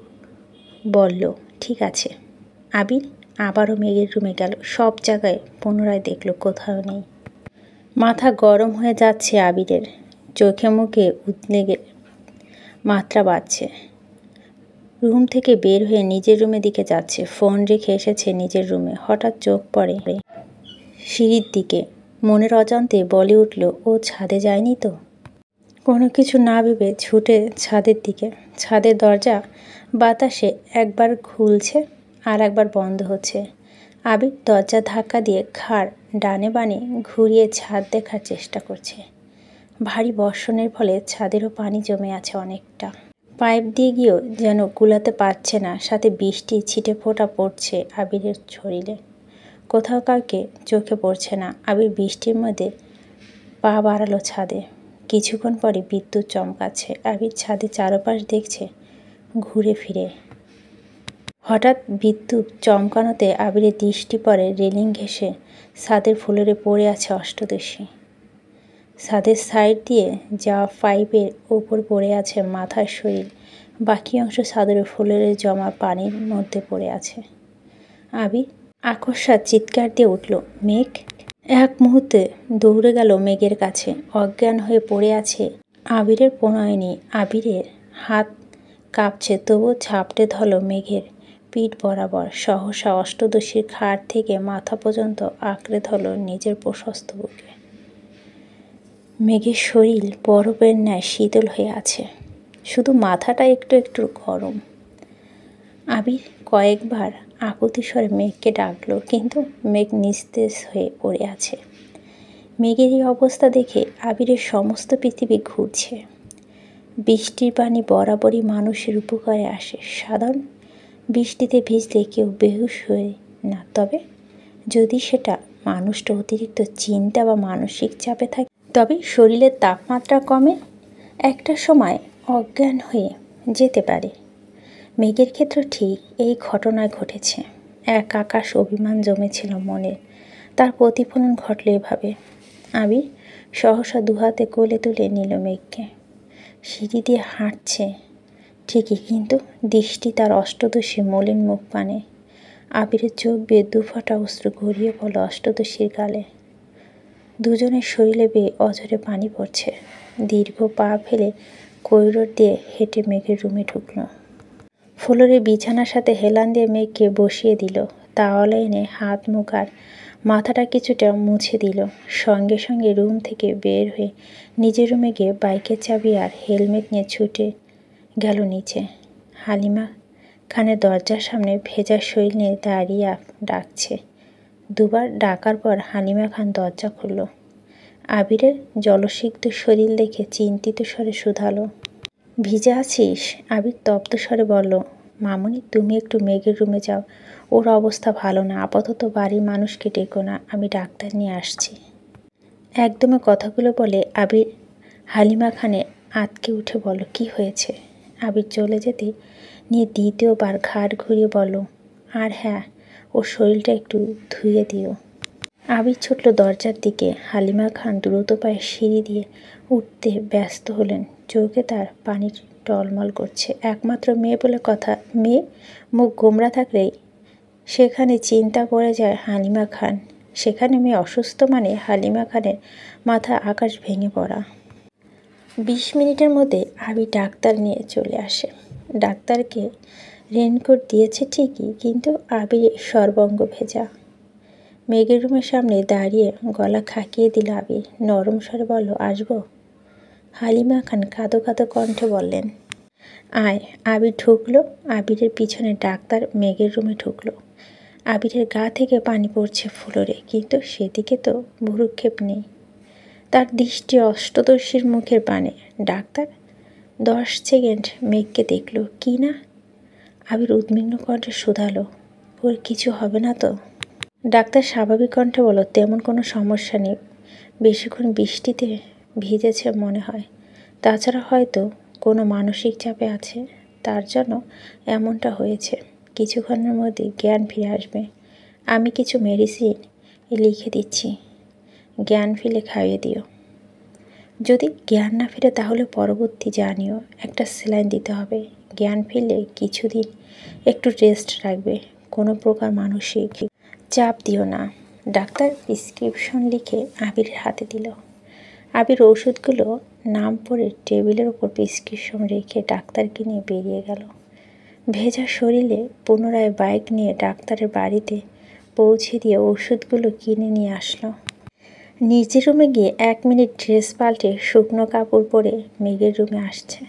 বলল, ঠিক আছে। আবির আবারও মেঘের রুমে গেল। সব জায়গায় পুনরায় দেখল, কোথাও নেই। মাথা গরম হয়ে যাচ্ছে আবিরের। চোখে মুখে উদ্বেগের মাত্রা বাড়ছে। রুম থেকে বের হয়ে নিজের রুমের দিকে যাচ্ছে। ফোন রেখে এসেছে নিজের রুমে। হঠাৎ চোখ পড়ে সিঁড়ির দিকে। মনের অজান্তে বলে উঠল, ও ছাদে যায়নি তো? কোনো কিছু না ভেবে ছুটে ছাদের দিকে। ছাদের দরজা বাতাসে একবার খুলছে আর একবার বন্ধ হচ্ছে। আবির দরজা ধাক্কা দিয়ে ঘাড় ডানে বানে ঘুরিয়ে ছাদ দেখার চেষ্টা করছে। ভারী বর্ষণের ফলে ছাদেরও পানি জমে আছে অনেকটা। পাইপ দিয়ে গিয়েও যেন কুলাতে পারছে না। সাথে বৃষ্টি ছিটে ফোঁটা পড়ছে আবিরের শরীরে। কোথাও কাউকে চোখে পড়ছে না। আবির বৃষ্টির মধ্যে পা বাড়ালো ছাদে। কিছুক্ষণ পরে বিদ্যুৎ চমকাচ্ছে। আবির ছাদে চারপাশ দেখছে ঘুরে ফিরে। হঠাৎ বিদ্যুৎ চমকানোতে আবিরের দৃষ্টি পড়ে রেলিং ঘেঁষে ছাদের ফ্লোরে পড়ে আছে অষ্টদশী। ছাদের সাইড দিয়ে যাওয়া পাইপের ওপর পড়ে আছে মাথার শরীর। বাকি অংশ ছাদের ফ্লোরে জমা পানির মধ্যে পড়ে আছে। আবির আকস্মাৎ চিৎকার দিয়ে উঠল, মেঘ! এক মুহূর্তে দৌড়ে গেল মেঘের কাছে। অজ্ঞান হয়ে পড়ে আছে আবিরের প্রণয়িনী। আবিরের হাত কাঁপছে, তবুও ঝাপটে ধরল মেঘের পিঠ বরাবর। সহসা অষ্টদশীর ঘাড় থেকে মাথা পর্যন্ত আঁকড়ে ধরল নিজের প্রশস্ত বুকে। মেঘের শরীর বরফের ন্যায় শীতল হয়ে আছে, শুধু মাথাটা একটু একটু গরম। আবির কয়েকবার আকুতি স্বরে মেঘকে ডাকল, কিন্তু মেঘ নিস্তেজ হয়ে পড়ে আছে। মেঘের এই অবস্থা দেখে আবিরের সমস্ত পৃথিবী ঘুরছে। বৃষ্টির পানি বরাবরই মানুষের উপকারে আসে। সাধারণ বৃষ্টিতে ভিজলে কেউ বেহুশ হয় না, তবে যদি সেটা মানুষটা অতিরিক্ত চিন্তা বা মানসিক চাপে থাকে তবে শরীরের তাপমাত্রা কমে একটা সময় অজ্ঞান হয়ে যেতে পারে। মেঘের ক্ষেত্রে ঠিক এই ঘটনায় ঘটেছে। এক আকাশ অভিমান জমেছিল মনে, তার প্রতিফলন ঘটল এভাবে। আবির সহসা দুহাতে কোলে তুলে নিল মেঘকে। সিঁড়ি দিয়ে হাঁটছে ঠিকই, কিন্তু দৃষ্টি তার অষ্টদশী মলিন মুখ পানে। আবিরের চোখ বেয়ে দুফোঁটা অশ্রু গড়িয়ে পড়ল অষ্টদশীর গালে। দুজনের শরীরে বেয়ে অঝরে পানি পড়ছে। দীর্ঘ পা ফেলে করিডোর দিয়ে হেঁটে মেঘের রুমে ঢুকল। ফ্লোরে বিছানার সাথে হেলান দিয়ে মেঘকে বসিয়ে দিল। তাওয়ালে এনে হাত মুখ আর মাথাটা কিছুটা মুছে দিল। সঙ্গে সঙ্গে রুম থেকে বের হয়ে নিজের রুমে গিয়ে বাইকের চাবি আর হেলমেট নিয়ে ছুটে গেল নিচে। হালিমা খানের দরজার সামনে ভেজা শরীর নিয়ে দাঁড়িয়ে ডাকছে। দুবার ডাকার পর হালিমা খান দরজা খুলল। আবিরের জলসিক্ত শরীর দেখে চিন্তিত স্বরে শুধালো, ভিজে আছিস? আবির তপ্ত স্বরে বলল, মামুনি, তুমি একটু মেঘের রুমে যাও, ওর অবস্থা ভালো না। আপাতত বাড়ির মানুষকে ডেকো না, আমি ডাক্তার নিয়ে আসছি। একদমে কথাগুলো বলে আবির হালিমা খানে আঁতকে উঠে বলল, কি হয়েছে? আবির চলে যেতে নিয়ে দ্বিতীয়বার ঘাড় ঘুরিয়ে বলল, আর হ্যাঁ, ওর শরীরটা একটু ধুয়ে দিও। আবির ছুটল দরজার দিকে। হালিমা খান দ্রুত পায়ে সিঁড়ি দিয়ে উঠতে ব্যস্ত হলেন। চোখে তার পানি টলমল করছে। একমাত্র মেয়ে বলে কথা, মেয়ে মুখ গোমরা থাকলেই সেখানে চিন্তা পড়ে যায় হালিমা খান। সেখানে মেয়ে অসুস্থ মানে হালিমা খানের মাথা আকাশ ভেঙে পড়া। 20 মিনিটের মধ্যে আবির ডাক্তার নিয়ে চলে আসে। ডাক্তারকে রেনকোট দিয়েছে ঠিকই, কিন্তু আবির সর্বাঙ্গ ভেজা। মেঘের রুমের সামনে দাঁড়িয়ে গলা খাকিয়ে দিল আবির। নরম স্বরে বলল, আসবো? হালিমা খান কাঁদো কাঁদো কণ্ঠে বললেন, আয়। আবির ঢুকলো। আবিরের পিছনে ডাক্তার মেঘের রুমে ঢুকলো। আবিরের গা থেকে পানি পড়ছে ফ্লোরে, কিন্তু সেদিকে তো ভ্রুক্ষেপ নেই। তার দৃষ্টি অষ্টদশীর মুখের পানে। ডাক্তার 10 সেকেন্ড মেঘকে দেখল। কি না? আবির উদ্বিগ্ন কণ্ঠে শুধালো, ওর কিছু হবে না তো? ডাক্তার স্বাভাবিক কণ্ঠে বলল, তেমন কোনো সমস্যা নেই, বেশিক্ষণ বৃষ্টিতে ভিজেছে মনে হয়, তাছাড়া হয়তো কোনো মানসিক চাপে আছে, তার জন্য এমনটা হয়েছে। কিছুক্ষণের মধ্যে জ্ঞান ফিরে আসবে। আমি কিছু মেডিসিন লিখে দিচ্ছি, জ্ঞান ফিরে খাইয়ে দিও। যদি জ্ঞান না ফিরে তাহলে পরবর্তী জানিও, একটা স্যালাইন দিতে হবে। জ্ঞান ফিরলে কিছুদিন একটু রেস্ট রাখবে, কোনো প্রকার মানসিক চাপ দিও না। ডাক্তার প্রেসক্রিপশন লিখে আবিরের হাতে দিল। আবির ওষুধগুলো নাম পড়ে টেবিলের ওপর প্রেসক্রিপশন রেখে ডাক্তারকে নিয়ে বেরিয়ে গেল। ভেজা শরীরে পুনরায় বাইক নিয়ে ডাক্তারের বাড়িতে পৌঁছে দিয়ে ওষুধগুলো কিনে নিয়ে আসলো। নিজের রুমে গিয়ে 1 মিনিট ড্রেস পাল্টে শুকনো কাপড় পরে মেঘের রুমে আসছে।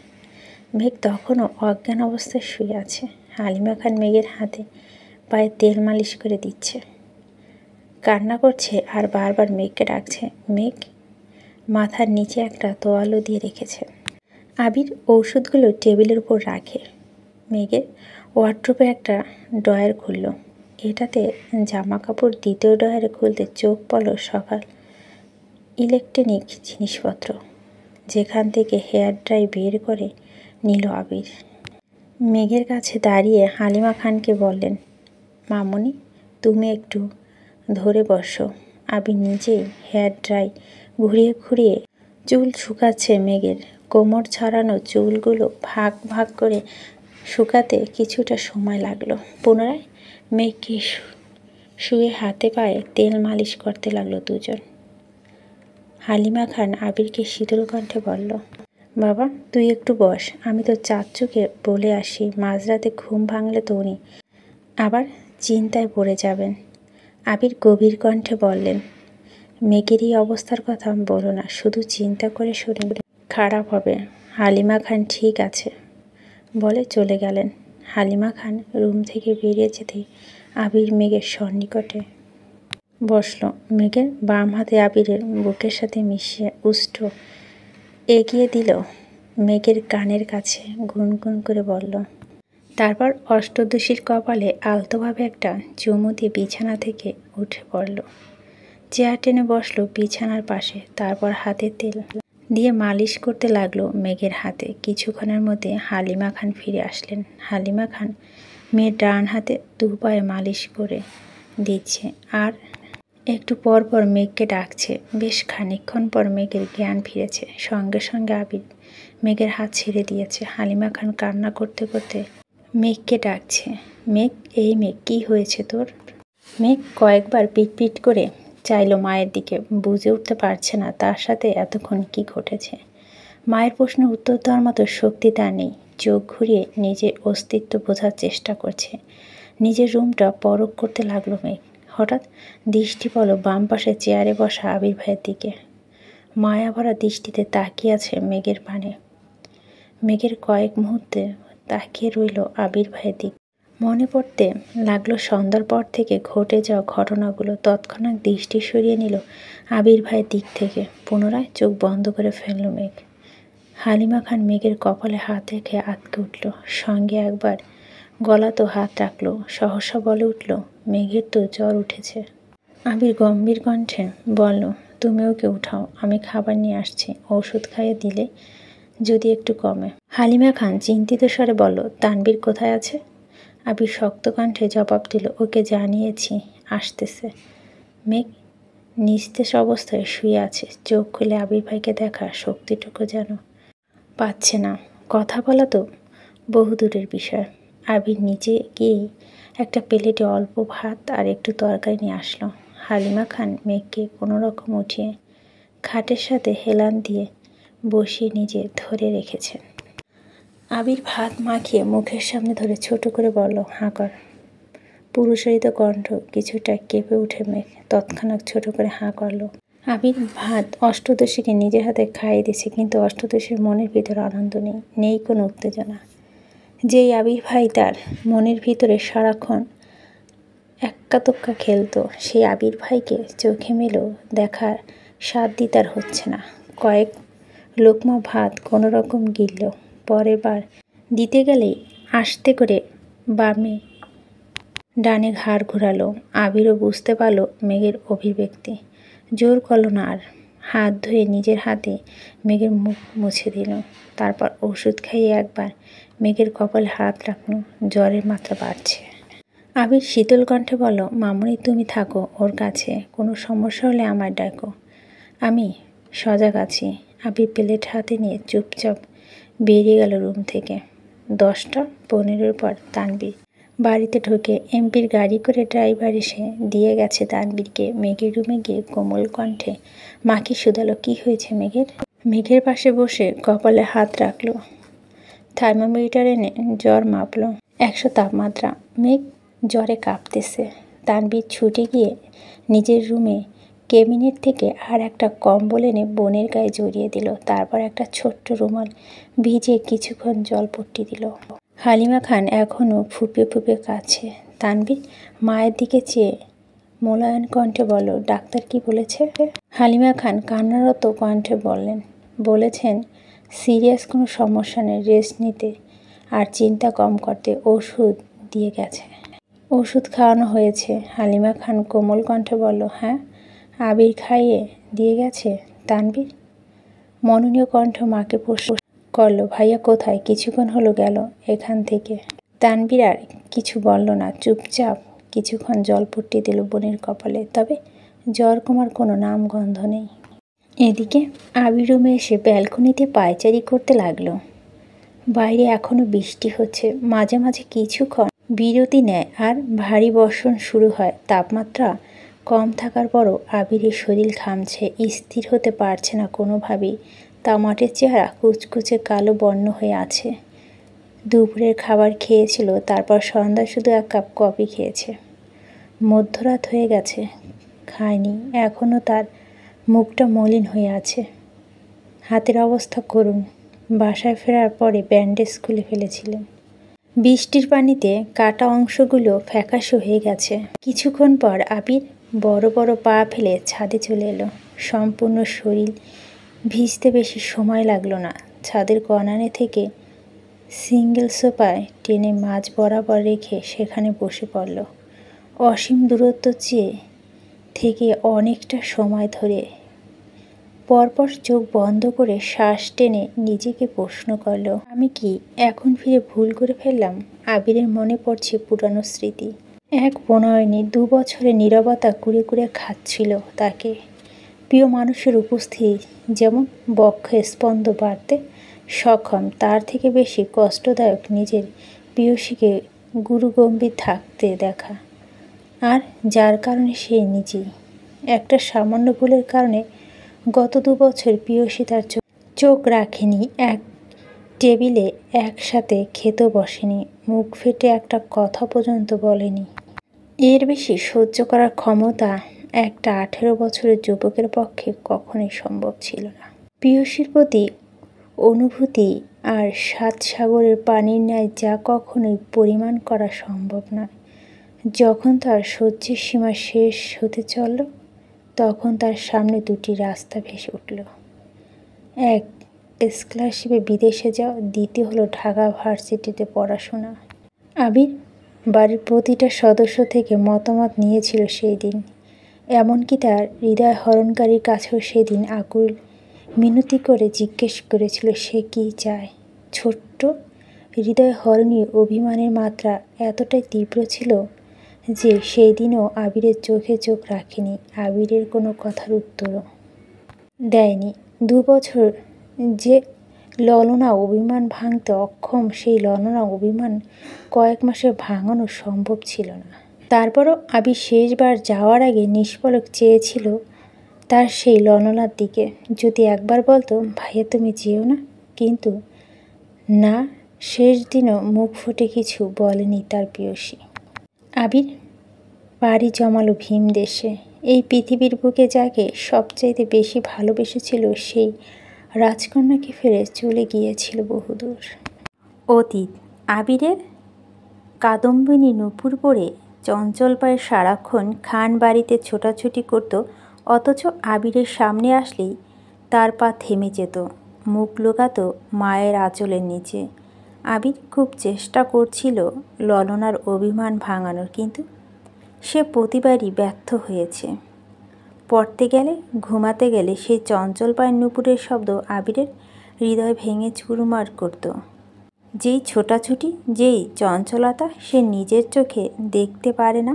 মেঘ তখনও অজ্ঞান অবস্থায় শুয়ে আছে। হালিমা খান মেঘের হাতে পায়ে তেল মালিশ করে দিচ্ছে। কান্না করছে আর বারবার মেঘকে ডাকছে, মেঘ। মাথার নিচে একটা তোয়ালো দিয়ে রেখেছে। আবির ওষুধগুলো টেবিলের উপর রাখে। মেঘের ওয়ার্ড্রোবে একটা ড্রয়ার খুলল। এটাতে জামা কাপড়, দ্বিতীয় ড্রয়ারে খুলতে চোখ পড়ল সকাল ইলেকট্রনিক জিনিসপত্র, যেখান থেকে হেয়ার ড্রাই বের করে নিল আবির। মেঘের কাছে দাঁড়িয়ে হালিমা খানকে বললেন, মামনি তুমি একটু ধরে বসো। আবির নিজেই হেয়ার ড্রাই ঘুরিয়ে ঘুরিয়ে চুল শুকাচ্ছে মেঘের। কোমর ছাড়ানো চুলগুলো ভাগ ভাগ করে শুকাতে কিছুটা সময় লাগলো। পুনরায় মেঘকে শুয়ে হাতে পায়ে তেল মালিশ করতে লাগলো দুজন। হালিমা খান আবিরকে শীতল কণ্ঠে বলল, বাবা তুই একটু বস, আমি তো চাচ্চুকে বলে আসি, মাঝরাতে ঘুম ভাঙলে তো উনি আবার চিন্তায় পড়ে যাবেন। আবির গভীর কণ্ঠে বললেন, মেঘের এই অবস্থার কথা বলো না, শুধু চিন্তা করে শরীর খারাপ হবে। হালিমা খান ঠিক আছে বলে চলে গেলেন। হালিমা খান রুম থেকে বেরিয়ে যেতে আবির মেঘের সন্নিকটে বসল। মেঘের বাম হাতে আবিরের বুকের সাথে মিশিয়ে উষ্ঠ এগিয়ে দিল মেঘের কানের কাছে, গুনগুন করে বলল। তারপর অষ্টদশীর কপালে আলতোভাবে একটা চুমু দিয়ে বিছানা থেকে উঠে পড়ল। চেয়ার টেনে বসলো বিছানার পাশে। তারপর হাতে তেল দিয়ে মালিশ করতে লাগলো মেঘের হাতে। কিছুক্ষণের মধ্যে হালিমা খান ফিরে আসলেন। হালিমা খান মেয়ের ডান হাতে 2 পায়ে মালিশ করে দিচ্ছে আর একটু পর পর মেঘকে ডাকছে। বেশ খানিকক্ষণ পর মেঘের জ্ঞান ফিরেছে। সঙ্গে সঙ্গে আবির মেঘের হাত ছেড়ে দিয়েছে। হালিমা খান কান্না করতে করতে মেঘকে ডাকছে, মেঘ, এই মেঘ, কী হয়েছে তোর? মেঘ কয়েকবার পিটপিট করে চাইল মায়ের দিকে, বুঝে উঠতে পারছে না তার সাথে এতক্ষণ কি ঘটেছে। মায়ের প্রশ্নের উত্তর দেওয়ার মতো শক্তি তার নেই। চোখ ঘুরিয়ে নিজের অস্তিত্ব বোঝার চেষ্টা করছে। নিজের রুমটা পরখ করতে লাগলো মেঘ। হঠাৎ দৃষ্টি পড়ল বাম পাশে চেয়ারে বসা আবির ভাইয়ের দিকে। মায়া ভরা দৃষ্টিতে তাকিয়ে আছে মেঘের পানে। মেঘের কয়েক মুহূর্তে তাকিয়ে রইল আবির ভাইয়ের দিক। মনে পড়তে লাগলো সন্ধ্যার পর থেকে ঘটে যাওয়া ঘটনাগুলো। তৎক্ষণাৎ দৃষ্টি সরিয়ে নিল আবির ভাইয়ের দিক থেকে। পুনরায় চোখ বন্ধ করে ফেলল মেঘ। হালিমা খান মেঘের কপালে হাত রেখে আটকে উঠল। সঙ্গে একবার গলাতো হাত রাখলো। সহসা বলে উঠল, মেঘের তো জ্বর উঠেছে। আবির গম্ভীর কণ্ঠে বলল, তুমি ওকে উঠাও, আমি খাবার নিয়ে আসছি, ওষুধ খাইয়ে দিলে যদি একটু কমে। হালিমা খান চিন্তিত স্বরে বলল, তানবীর কোথায় আছে? আবির শক্ত কণ্ঠে জবাব দিল, ওকে জানিয়েছি, আসতেছে। মেঘ নিস্তেজ অবস্থায় শুয়ে আছে। চোখ খুলে আবির ভাইকে দেখার শক্তিটুকু যেন পাচ্ছে না। কথা বলা তো বহু দূরের বিষয়। আবির নিচে গিয়ে একটা প্লেটে অল্প ভাত আর একটু তরকারি নিয়ে আসলো। হালিমা খান মেঘকে কোনো রকম উঠিয়ে খাটের সাথে হেলান দিয়ে বসিয়ে নিজে ধরে রেখেছেন। আবির ভাত মাখিয়ে মুখের সামনে ধরে ছোট করে বলল, হাঁ কর। পুরুষারিত কণ্ঠ কিছুটা কেঁপে উঠে মেঘ তৎক্ষণাৎ ছোট করে হাঁ করল। আবির ভাত অষ্টদশীকে নিজের হাতে খাইয়ে দিছে, কিন্তু অষ্টদশীর মনের ভিতরে আনন্দ নেই, নেই কোনো উত্তেজনা। যেই আবির ভাই তার মনের ভিতরে সারাক্ষণ এক্কা দোক্কা খেলতো, সেই আবির ভাইকে চোখে মেলেও দেখার সাধ্য তার হচ্ছে না। কয়েক লোকমা ভাত কোনো রকম গিলল। পরের বার দিতে গেলেই আস্তে করে বামে ডানে ঘাড় ঘোরালো। আবিরও বুঝতে পারল মেঘের অভিব্যক্তি। জোর করল না আর। হাত ধুয়ে নিজের হাতে মেঘের মুখ মুছে দিল। তারপর ওষুধ খাইয়ে একবার মেঘের কপালে হাত রাখল। জ্বরের মাত্রা বাড়ছে। আবির শীতল কণ্ঠে বলল, মামনি তুমি থাকো ওর কাছে, কোনো সমস্যা হলে আমায় ডাকো, আমি সজাগ আছি। আবির প্লেট হাতে নিয়ে চুপচাপ বেরিয়ে গেল রুম থেকে। 10টা 15 পর তানবীর বাড়িতে ঢোকে। এমপির গাড়ি করে ড্রাইভার এসে দিয়ে গেছে তানবীরকে। মেঘের রুমে গিয়ে কোমল কণ্ঠে মাকে শুধালো, কি হয়েছে মেঘের? মেঘের পাশে বসে কপালে হাত রাখলো। থার্মোমিটার এনে জ্বর মাপল। 100 তাপমাত্রা। মেঘ জ্বরে কাঁপতেছে। তানবীর ছুটে গিয়ে নিজের রুমে ক্যাবিনেট থেকে আর একটা কম্বল এনে বোনের গায়ে জড়িয়ে দিল। তারপর একটা ছোট্ট রুমাল ভিজিয়ে কিছুক্ষণ জলপট্টি দিল। হালিমা খান এখনও ফুঁপে ফুঁপে কাঁদছে। তানবীর মায়ের দিকে চেয়ে মোলায়েম কণ্ঠে বলল, ডাক্তার কি বলেছে? হালিমা খান কান্নারত কণ্ঠে বলেছেন সিরিয়াস কোনো সমস্যা নেই, রেস্ট নিতে আর চিন্তা কম করতে ওষুধ দিয়ে গেছে। ওষুধ খাওয়ানো হয়েছে? হালিমা খান কোমল কণ্ঠে বলল, হ্যাঁ। আবির খাইয়ে দিয়ে গেছে? তানবীর মননীয় কণ্ঠ মাকে প্রশ্ন করল, ভাইয়া কোথায়? কিছুক্ষণ হলো গেল এখান থেকে। তানবীর আর কিছু বলল না, চুপচাপ কিছুক্ষণ জলপট্টি দিল বোনের কপালে। তবে জ্বর কমার কোনো নামগন্ধ নেই। এদিকে আবির রুমে এসে ব্যালকনিতে পায়চারি করতে লাগলো। বাইরে এখনও বৃষ্টি হচ্ছে। মাঝে মাঝে কিছুক্ষণ বিরতি নেয় আর ভারী বর্ষণ শুরু হয়। তাপমাত্রা কম থাকার পরও আবিরের শরীর ঘামছে, স্থির হতে পারছে না কোনোভাবেই। তামাটের চেহারা কুচকুচে কালো বর্ণ হয়ে আছে। দুপুরের খাবার খেয়েছিল, তারপর সন্ধ্যায় শুধু 1 কাপ কফি খেয়েছে। মধ্যরাত হয়ে গেছে, খায়নি। এখনও তার মুখটা মলিন হয়ে আছে, হাতের অবস্থা করুণ। বাসায় ফেরার পরে ব্যান্ডেজ খুলে ফেলেছিলেন। বৃষ্টির পানিতে কাটা অংশগুলো ফ্যাকাশে হয়ে গেছে। কিছুক্ষণ পর আবির বড় বড় পা ফেলে ছাদে চলে এলো। সম্পূর্ণ শরীর ভিজতে বেশি সময় লাগলো না। ছাদের কর্নারে থেকে সিঙ্গেল সোফায় টেনে মাঝ বরাবর রেখে সেখানে বসে পড়ল। অসীম দূরত্ব চেয়ে থেকে অনেকটা সময় ধরে পরপর চোখ বন্ধ করে শ্বাস টেনে নিজেকে প্রশ্ন করল, আমি কি এখন ফিরে ভুল করে ফেললাম? আবিরের মনে পড়ছে পুরানো স্মৃতি। এক প্রণয়নী 2 বছরের নীরবতা কুড়ে কুড়ে খাচ্ছিল তাকে। প্রিয় মানুষের উপস্থিতি যেমন বক্ষে স্পন্দ বাড়তে সক্ষম, তার থেকে বেশি কষ্টদায়ক নিজের প্রিয়সীকে গুরুগম্ভীর থাকতে দেখা, আর যার কারণে সে নিজেই একটা সামান্য ভুলের কারণে গত 2 বছর প্রিয়সী তার চোখ রাখেনি, এক টেবিলে একসাথে খেতেও বসেনি, মুখ ফেটে একটা কথা পর্যন্ত বলেনি। এর বেশি সহ্য করার ক্ষমতা একটা 18 বছরের যুবকের পক্ষে কখনোই সম্ভব ছিল না। প্রিয়সীর প্রতি অনুভূতি আর 7 সাগরের পানির ন্যায়, যা কখনোই পরিমাণ করা সম্ভব নয়। যখন তার সহ্যের সীমা শেষ হতে চলল, তখন তার সামনে 2টি রাস্তা ভেসে উঠল। এক, স্কলারশিপে বিদেশে যাওয়া। দ্বিতীয় হলো ঢাকা ভার্সিটিতে পড়াশোনা। আবির বাড়ির প্রতিটা সদস্য থেকে মতামত নিয়েছিল সেই দিন। এমনকি তার হৃদয় হরণকারীর কাছেও সেদিন আকুল মিনতি করে জিজ্ঞেস করেছিল সে কী চায়। ছোট্ট হৃদয় হরণী অভিমানের মাত্রা এতটাই তীব্র ছিল যে সেই দিনও আবিরের চোখে চোখ রাখেনি, আবিরের কোনো কথার উত্তরও দেয়নি। 2 বছর যে ললনা অভিমান ভাঙতে অক্ষম, সেই ললনা অভিমান কয়েক মাসে ভাঙানো সম্ভব ছিল না। তারপরও আবির শেষবার যাওয়ার আগে নিষ্পলক চেয়েছিল তার সেই ললনার দিকে। যদি একবার বলতো, ভাইয়া তুমি যেও না, কিন্তু না, শেষ দিনও মুখ ফুটে কিছু বলেনি তার প্রিয়সী। আবির পাড়ি জমালো ভিন দেশে। এই পৃথিবীর বুকে যাকে সবচাইতে বেশি ভালোবেসেছিল, সেই রাজকন্যাকে ফেলে চলে গিয়েছিল বহুদূর। অতীত। আবিরের কাদম্বিনী নূপুর পরে চঞ্চল পায়ে সারাক্ষণ খান বাড়িতে ছোটাছুটি করত, অথচ আবিরের সামনে আসলেই তার পা থেমে যেত, মুখ লুকাত মায়ের আঁচলের নিচে। আবির খুব চেষ্টা করছিল ললনার অভিমান ভাঙানোর, কিন্তু সে প্রতিবারই ব্যর্থ হয়েছে। পড়তে গেলে, ঘুমাতে গেলে সেই চঞ্চল পায়ের নূপুরের শব্দ আবিরের হৃদয় ভেঙে চুরমার করত। যেই ছোটাছুটি, যেই চঞ্চলতা সে নিজের চোখে দেখতে পারে না,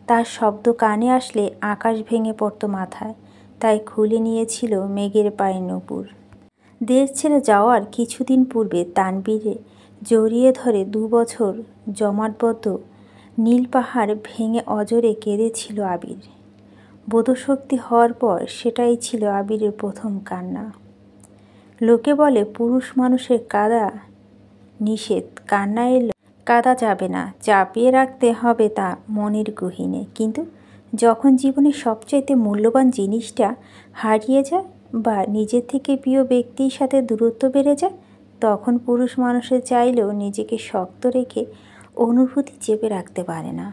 তার শব্দ কানে আসলে আকাশ ভেঙে পড়ত মাথায়। তাই খুলে নিয়েছিল মেঘের পায়ের নূপুর। দেশ ছেড়ে যাওয়ার কিছুদিন পূর্বে তানবীরে জড়িয়ে ধরে 2 বছর জমাটবদ্ধ নীল পাহাড় ভেঙে অজরে কেঁদেছিল আবির। বোধশক্তি হওয়ার পর সেটাই ছিল আবিরের প্রথম কান্না। লোকে বলে পুরুষ মানুষের কাঁদা নিষেধ, কান্না এলো কাঁদা যাবে না, চাপিয়ে রাখতে হবে তা মনের গহীনে। কিন্তু যখন জীবনের সবচাইতে মূল্যবান জিনিসটা হারিয়ে যায় বা নিজের থেকে প্রিয় ব্যক্তির সাথে দূরত্ব বেড়ে যায়, তখন পুরুষ মানুষের চাইলেও নিজেকে শক্ত রেখে অনুভূতি চেপে রাখতে পারে না।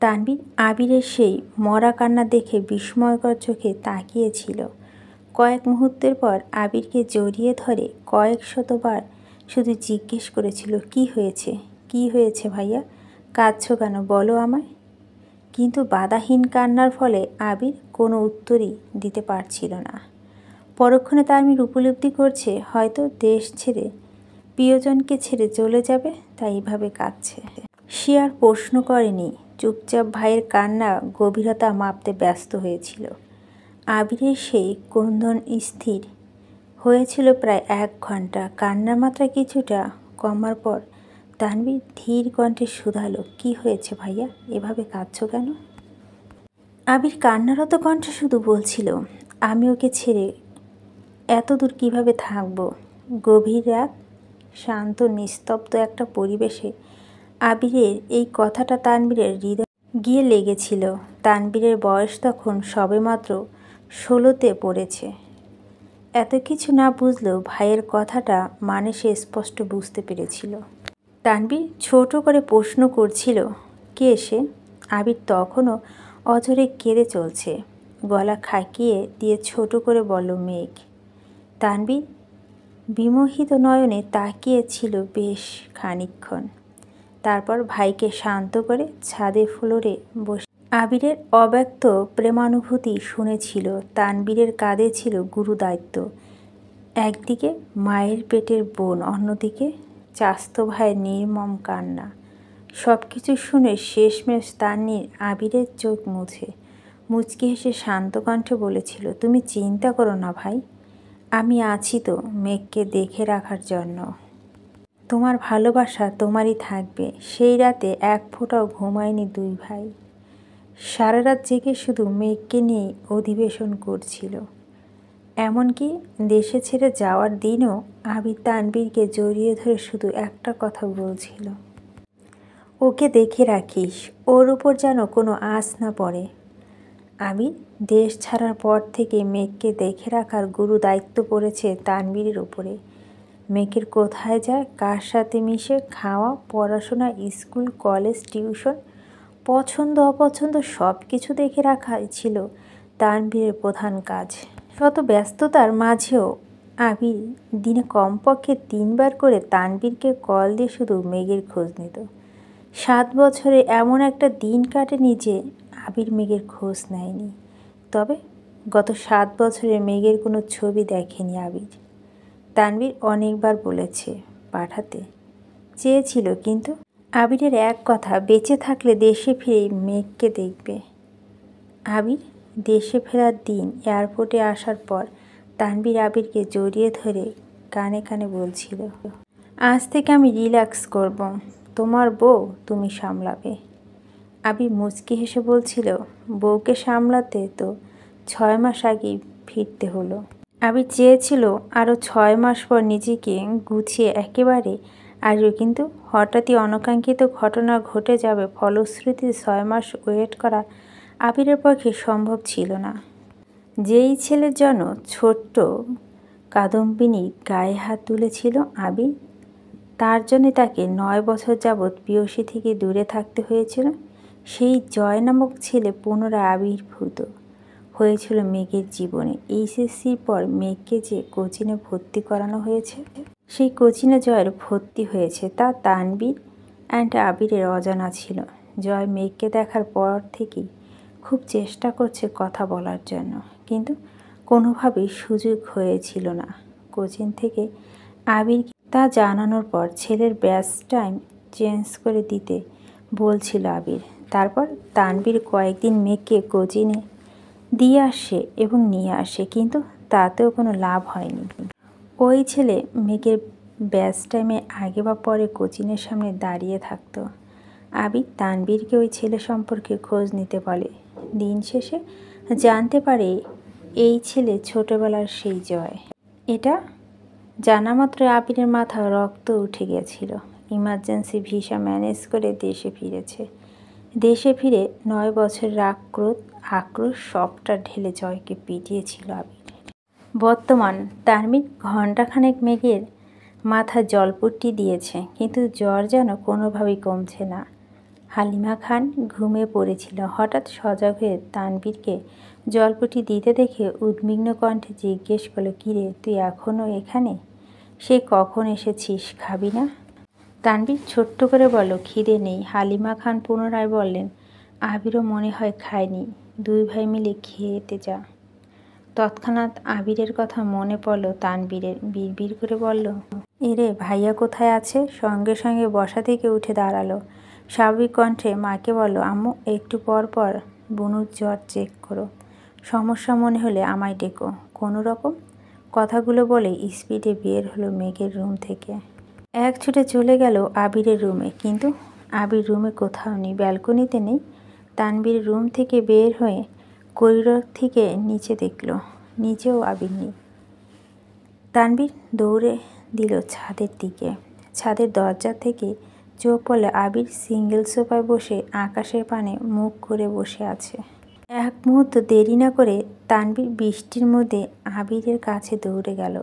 তানভীর আবিরের সেই মরা কান্না দেখে বিস্ময়কর চোখে তাকিয়েছিল। কয়েক মুহূর্তের পর আবিরকে জড়িয়ে ধরে কয়েক শতবার শুধু জিজ্ঞেস করেছিল, কি হয়েছে, কি হয়েছে ভাইয়া, কাঁদছো কেন, বলো আমায়। কিন্তু বাধাহীন কান্নার ফলে আবির কোনো উত্তরই দিতে পারছিল না। পরক্ষণে তানভীর উপলব্ধি করছে হয়তো দেশ ছেড়ে, প্রিয়জনকে ছেড়ে চলে যাবে, তাই এভাবে কাঁদছে। সে আর প্রশ্ন করেনি, চুপচাপ ভাইয়ের কান্না গভীরতা মাপতে ব্যস্ত হয়েছিল। আবিরের সেই ক্রন্দন স্থির হয়েছিল প্রায় 1 ঘন্টা। কান্নার মাত্রা কিছুটা কমার পর তানভীর ধীর কণ্ঠে শুধালো, কি হয়েছে ভাইয়া, এভাবে কাঁদছো কেন? আবির কান্নারত কণ্ঠে শুধু বলছিল, আমি ওকে ছেড়ে এত দূর কীভাবে থাকবো। গভীর রাত, শান্ত নিস্তব্ধ একটা পরিবেশে আবিরের এই কথাটা তানভীরের হৃদয় গিয়ে লেগেছিল। তানভীরের বয়স তখন সবেমাত্র 16তে পড়েছে। এত কিছু না বুঝলেও ভাইয়ের কথাটা মানে সে স্পষ্ট বুঝতে পেরেছিল। তানভীর ছোট করে প্রশ্ন করছিল, কে সে? আবির তখনও অঝরে কেঁদে চলছে। গলা খাকিয়ে দিয়ে ছোট করে বলল, মেঘ। তানভীর বিমোহিত নয়নে তাকিয়েছিল বেশ খানিকক্ষণ। তারপর ভাইকে শান্ত করে ছাদে ফ্লোরে বসে আবিরের অব্যক্ত প্রেমানুভূতি শুনেছিল। তানভীরের কাঁধে ছিল গুরু দায়িত্ব, একদিকে মায়ের পেটের বোন, অন্যদিকে চাস্ত ভাইয়ের নির্মম কান্না। সব কিছু শুনে শেষমেশ তানভীর আবিরের চোখ মুচকি হেসে শান্ত কণ্ঠে বলেছিল, তুমি চিন্তা করো না ভাই, আমি আছি তো মেঘকে দেখে রাখার জন্য। তোমার ভালোবাসা তোমারই থাকবে। সেই রাতে এক ফোঁটাও ঘুমায়নি দুই ভাই। সারা রাত জেগে শুধু মেঘকে নিয়ে অধিবেশন করছিল। এমনকি দেশে ছেড়ে যাওয়ার দিনও আবির তানভীরকে জড়িয়ে ধরে শুধু একটা কথা বলছিল, ওকে দেখে রাখিস, ওর উপর যেন কোনো আঁচ না পড়ে। আবির দেশ ছাড়ার পর থেকে মেঘকে দেখে রাখার গুরু দায়িত্ব পড়েছে তানভীরের উপরে। মেঘের কোথায় যায়, কার সাথে মিশে, খাওয়া, পড়াশোনা, স্কুল, কলেজ, টিউশন, পছন্দ অপছন্দ সব কিছু দেখে রাখাই ছিল তানভীরের প্রধান কাজ। শত ব্যস্ততার মাঝেও আবির দিনে কমপক্ষে 3 বার করে তানভীরকে কল দিয়ে শুধু মেঘের খোঁজ নিত। 7 বছরে এমন একটা দিন কাটেনি যে আবির মেঘের খোঁজ নেয়নি। তবে গত 7 বছরে মেঘের কোনো ছবি দেখেনি আবির। তানভীর অনেকবার বলেছে, পাঠাতে চেয়েছিল, কিন্তু আবিরের এক কথা, বেঁচে থাকলে দেশে ফিরেই মেঘকে দেখবে। আবির দেশে ফেরার দিন এয়ারপোর্টে আসার পর তানভীর আবিরকে জড়িয়ে ধরে কানে কানে বলছিল, আজ থেকে আমি রিল্যাক্স করব, তোমার বউ তুমি সামলাবে। আবির মুচকি হেসে বলছিল, বউকে সামলাতে তো 6 মাস আগেই ফিরতে হলো। আবির চেয়েছিল আরও 6 মাস পর নিজেকে গুছিয়ে একেবারে আসবে, কিন্তু হঠাৎই অনাকাঙ্ক্ষিত ঘটনা ঘটে যাবে। ফলশ্রুতিতে 6 মাস ওয়েট করা আবিরের পক্ষে সম্ভব ছিল না। যেই ছেলের জন্য ছোট্ট কাদম্বিনী গায়ে হাত তুলেছিল আবির, তার জন্য তাকে 9 বছর যাবৎ প্রেয়সী থেকে দূরে থাকতে হয়েছিল। সেই জয় নামক ছেলে পুনরায় আবির্ভূত হয়েছিল মেঘের জীবনে। এইচএসসির পর মেঘকে যে কোচিংয়ে ভর্তি করানো হয়েছে, সেই কোচিংয়ে জয়ের ভর্তি হয়েছে তা তানভীর অ্যান্ড আবিরের অজানা ছিল। জয় মেঘকে দেখার পর থেকেই খুব চেষ্টা করছে কথা বলার জন্য, কিন্তু কোনোভাবেই সুযোগ হয়েছিল না। কোচিং থেকে আবির তা জানানোর পর ছেলের ব্যাচ টাইম চেঞ্জ করে দিতে বলছিল আবির। তারপর তানভীর কয়েকদিন মেঘকে কোচিংয়ে দিয়ে আসে এবং নিয়ে আসে, কিন্তু তাতেও কোনো লাভ হয়নি। ওই ছেলে মেঘের ব্যাচ টাইমে আগে বা পরে কোচিংয়ের সামনে দাঁড়িয়ে থাকতো। আবির তানভীরকে ওই ছেলে সম্পর্কে খোঁজ নিতে বলে। দিন শেষে জানতে পারে এই ছেলে ছোটবেলার সেই জয়। এটা জানা মাত্র আবিরের মাথা রক্ত উঠে গেছিল। ইমার্জেন্সি ভিসা ম্যানেজ করে দেশে ফিরেছে। দেশে ফিরে 9 বছর রাগ, ক্রোধ, আক্রোশ সবটা ঢেলে জয়কে পিটিয়েছিল আবির। বর্তমান তানভীর ঘণ্টাখানেক মেঘের মাথা জলপট্টি দিয়েছে, কিন্তু জ্বর যেন কোনোভাবেই কমছে না। হালিমা খান ঘুমিয়ে পড়েছিল। হঠাৎ সজাগ হয়ে তানভীরকে জলপট্টি দিতে দেখে উদ্বিগ্ন কণ্ঠে জিজ্ঞেস করলো, কিরে তুই এখনও এখানে? সে কখন এসেছিস, খাবি না? তানভীর ছোট্ট করে বলল, খিদে নেই। হালিমা খান পুনরায় বললেন, আবিরও মনে হয় খায়নি, 2 ভাই মিলে খেতে যা। তৎক্ষণাৎ আবিরের কথা মনে পড়ল তানভীরের। বিড়বিড় করে বলল, এরে ভাইয়া কোথায় আছে? সঙ্গে সঙ্গে বসা থেকে উঠে দাঁড়ালো। স্বাভাবিক কণ্ঠে মাকে বলল, আম্মু একটু পর পর বুনুর জ্বর চেক করো, সমস্যা মনে হলে আমায় ডেকো। কোনো রকম কথাগুলো বলে স্পিডে বের হলো মেঘের রুম থেকে। এক ছুটে চলে গেল আবিরের রুমে, কিন্তু আবির রুমে কোথাও নেই, ব্যালকনিতে নেই। তানভীর রুম থেকে বের হয়ে করিডোর থেকে নিচে দেখল, নিচেও আবির নেই। তানভীর দৌড়ে দিল ছাদের দিকে। ছাদের দরজা থেকে চোখ পড়লে আবির সিঙ্গেল সোফায় বসে আকাশের পানে মুখ করে বসে আছে। এক মুহূর্ত দেরি না করে তানভীর বৃষ্টির মধ্যে আবিরের কাছে দৌড়ে গেল।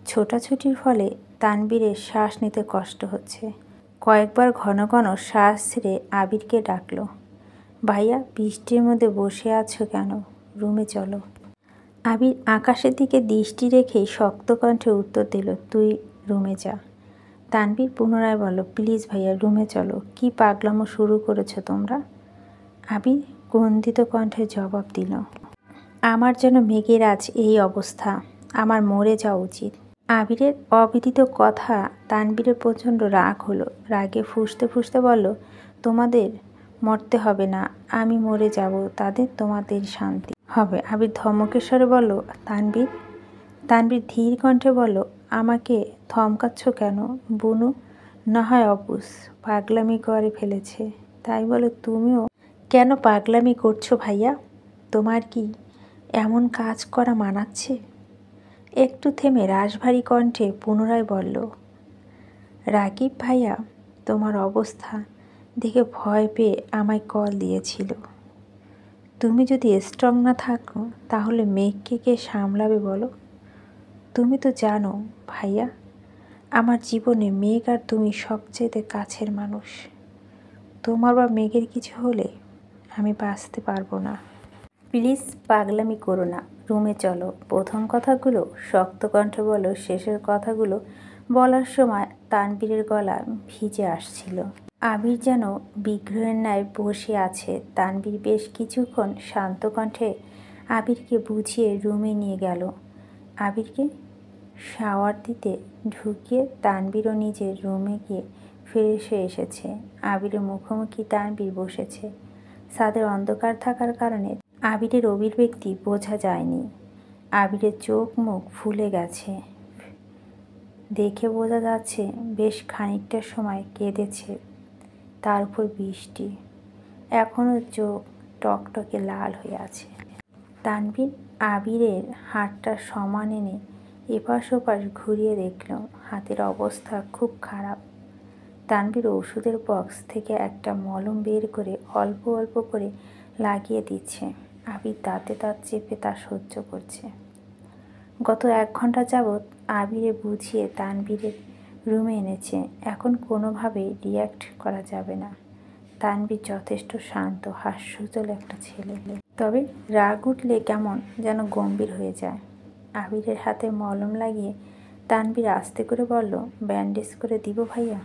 ছোটাছুটির ফলে তানভীরের শ্বাস নিতে কষ্ট হচ্ছে। কয়েকবার ঘন ঘন শ্বাস ছেড়ে আবিরকে ডাকলো, ভাইয়া বৃষ্টির মধ্যে বসে আছো কেন? রুমে চলো। আবির আকাশের দিকে দৃষ্টি রেখেই শক্ত কণ্ঠে উত্তর দিল, তুই রুমে যা। তানভীর পুনরায় বলল, প্লিজ ভাইয়া রুমে চলো। কি পাগলামো শুরু করেছো তোমরা? আবির ক্রন্দিত কণ্ঠে জবাব দিল, আমার যেন মেঘের আজ এই অবস্থা, আমার মরে যাওয়া উচিত। আবিরের অবিদিত কথা তানভীরের প্রচণ্ড রাগ হলো। রাগে ফুঁসতে ফুঁসতে বলল, তোমাদের মরতে হবে না, আমি মরে যাব, তাদের তোমাদের শান্তি হবে। আবির ধমকের স্বরে বলল, তানভীর। তানভীর ধীর কণ্ঠে বলল, আমাকে থমকাচ্ছ কেন? বুনু না হয় অবুঝ পাগলামি করে ফেলেছে, তাই বলে তুমিও কেন পাগলামি করছো ভাইয়া? তোমার কি এমন কাজ করা মানাচ্ছে? একটু থেমে রাশভারী কণ্ঠে পুনরায় বলল, রাকিব ভাইয়া তোমার অবস্থা দেখে ভয় পেয়ে আমায় কল দিয়েছিল। তুমি যদি স্ট্রং না থাকো তাহলে মেঘকে কে সামলাবে বলো? তুমি তো জানো ভাইয়া, আমার জীবনে মেঘ আর তুমি সবচেয়ে কাছের মানুষ। তোমার বা মেঘের কিছু হলে আমি বাঁচতে পারবো না। প্লিজ পাগলামি করো না, রুমে চলো। প্রথম কথাগুলো শক্ত কণ্ঠে বলো, শেষের কথাগুলো বলার সময় তানভীরের গলা ভিজে আসছিল। আবির যেন বিগ্রহের ন্যায় বসে আছে। তানভীর বেশ কিছুক্ষণ শান্ত কণ্ঠে আবিরকে বুঝিয়ে রুমে নিয়ে গেল। আবিরকে শাওয়ার দিতে ঢুকিয়ে তানভীরও নিজের রুমে গিয়ে ফ্রেশ হয়ে এসেছে। আবিরের মুখোমুখি তানভীর বসেছে। ছাদের অন্ধকার থাকার কারণে আবিরের অভিব্যক্তি বোঝা যায়নি। আবিরের চোখ মুখ ফুলে গেছে, দেখে বোঝা যাচ্ছে বেশ খানিকটা সময় কেঁদেছে। তার উপর বৃষ্টি, এখনও চোখ টকটকে লাল হয়ে আছে। তানভীর আবিরের হাতটা সমান এনে এপাশ ওপাশ ঘুরিয়ে দেখল, হাতের অবস্থা খুব খারাপ। তানভীর ওষুধের বক্স থেকে একটা মলম বের করে অল্প অল্প করে লাগিয়ে দিচ্ছে। আবির দাঁতে দাঁত চেপে তা সহ্য করছে। গত 1 ঘন্টা যাবৎ আবিরে বুঝিয়ে তানভীরের রুমে এনেছে, এখন কোনোভাবেই রিয়্যাক্ট করা যাবে না। তানভীর যথেষ্ট শান্ত হাস্যোজ্জ্বল একটা ছেলে, তবে রাগ উঠলে কেমন যেন গম্ভীর হয়ে যায়। আবিরের হাতে মলম লাগিয়ে তানভীর আস্তে করে বলল, ব্যান্ডেজ করে দিব ভাইয়া?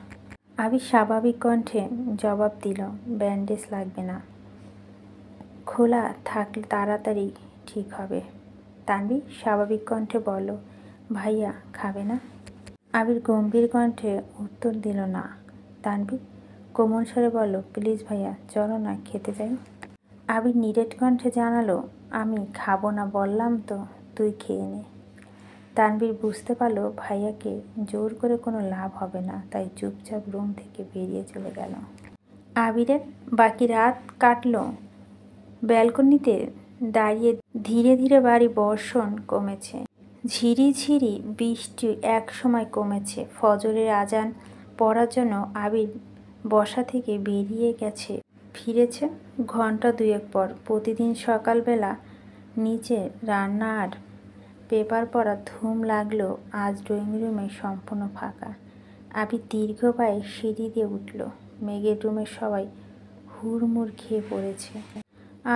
আবির স্বাভাবিক কণ্ঠে জবাব দিল, ব্যান্ডেজ লাগবে না, খোলা থাকলে তাড়াতাড়ি ঠিক হবে। তানভীর স্বাভাবিক কণ্ঠে বলল, ভাইয়া খাবে না? আবির গম্ভীর কণ্ঠে উত্তর দিল, না। তানভীর কোমল স্বরে বলল, প্লিজ ভাইয়া চলো না, খেতে যাই। আবির নিরেট কণ্ঠে জানালো, আমি খাবো না বললাম তো, তুই খেয়ে নে। তানভীর বুঝতে পারল ভাইয়াকে জোর করে কোনো লাভ হবে না, তাই চুপচাপ রুম থেকে বেরিয়ে চলে গেল। আবিরের বাকি রাত কাটল ব্যালকনিতে দাঁড়িয়ে। ধীরে ধীরে বাড়ি বর্ষণ কমেছে। ঝিরিঝিরি বৃষ্টি এক সময় কমেছে। ফজরের আজান পড়ার জন্য আবির বসা থেকে বেরিয়ে ফিরেছে ঘন্টা দুয়েক পর। প্রতিদিন সকালবেলা নিচে রান্না আর পেপার পড়া ধুম লাগলেও আজ ড্রয়িং রুমে সম্পূর্ণ ফাঁকা। আবির দীর্ঘ পায়ে সিঁড়ি দিয়ে উঠল। মেঘের রুমে সবাই হুড়মুড় খেয়ে পড়েছে।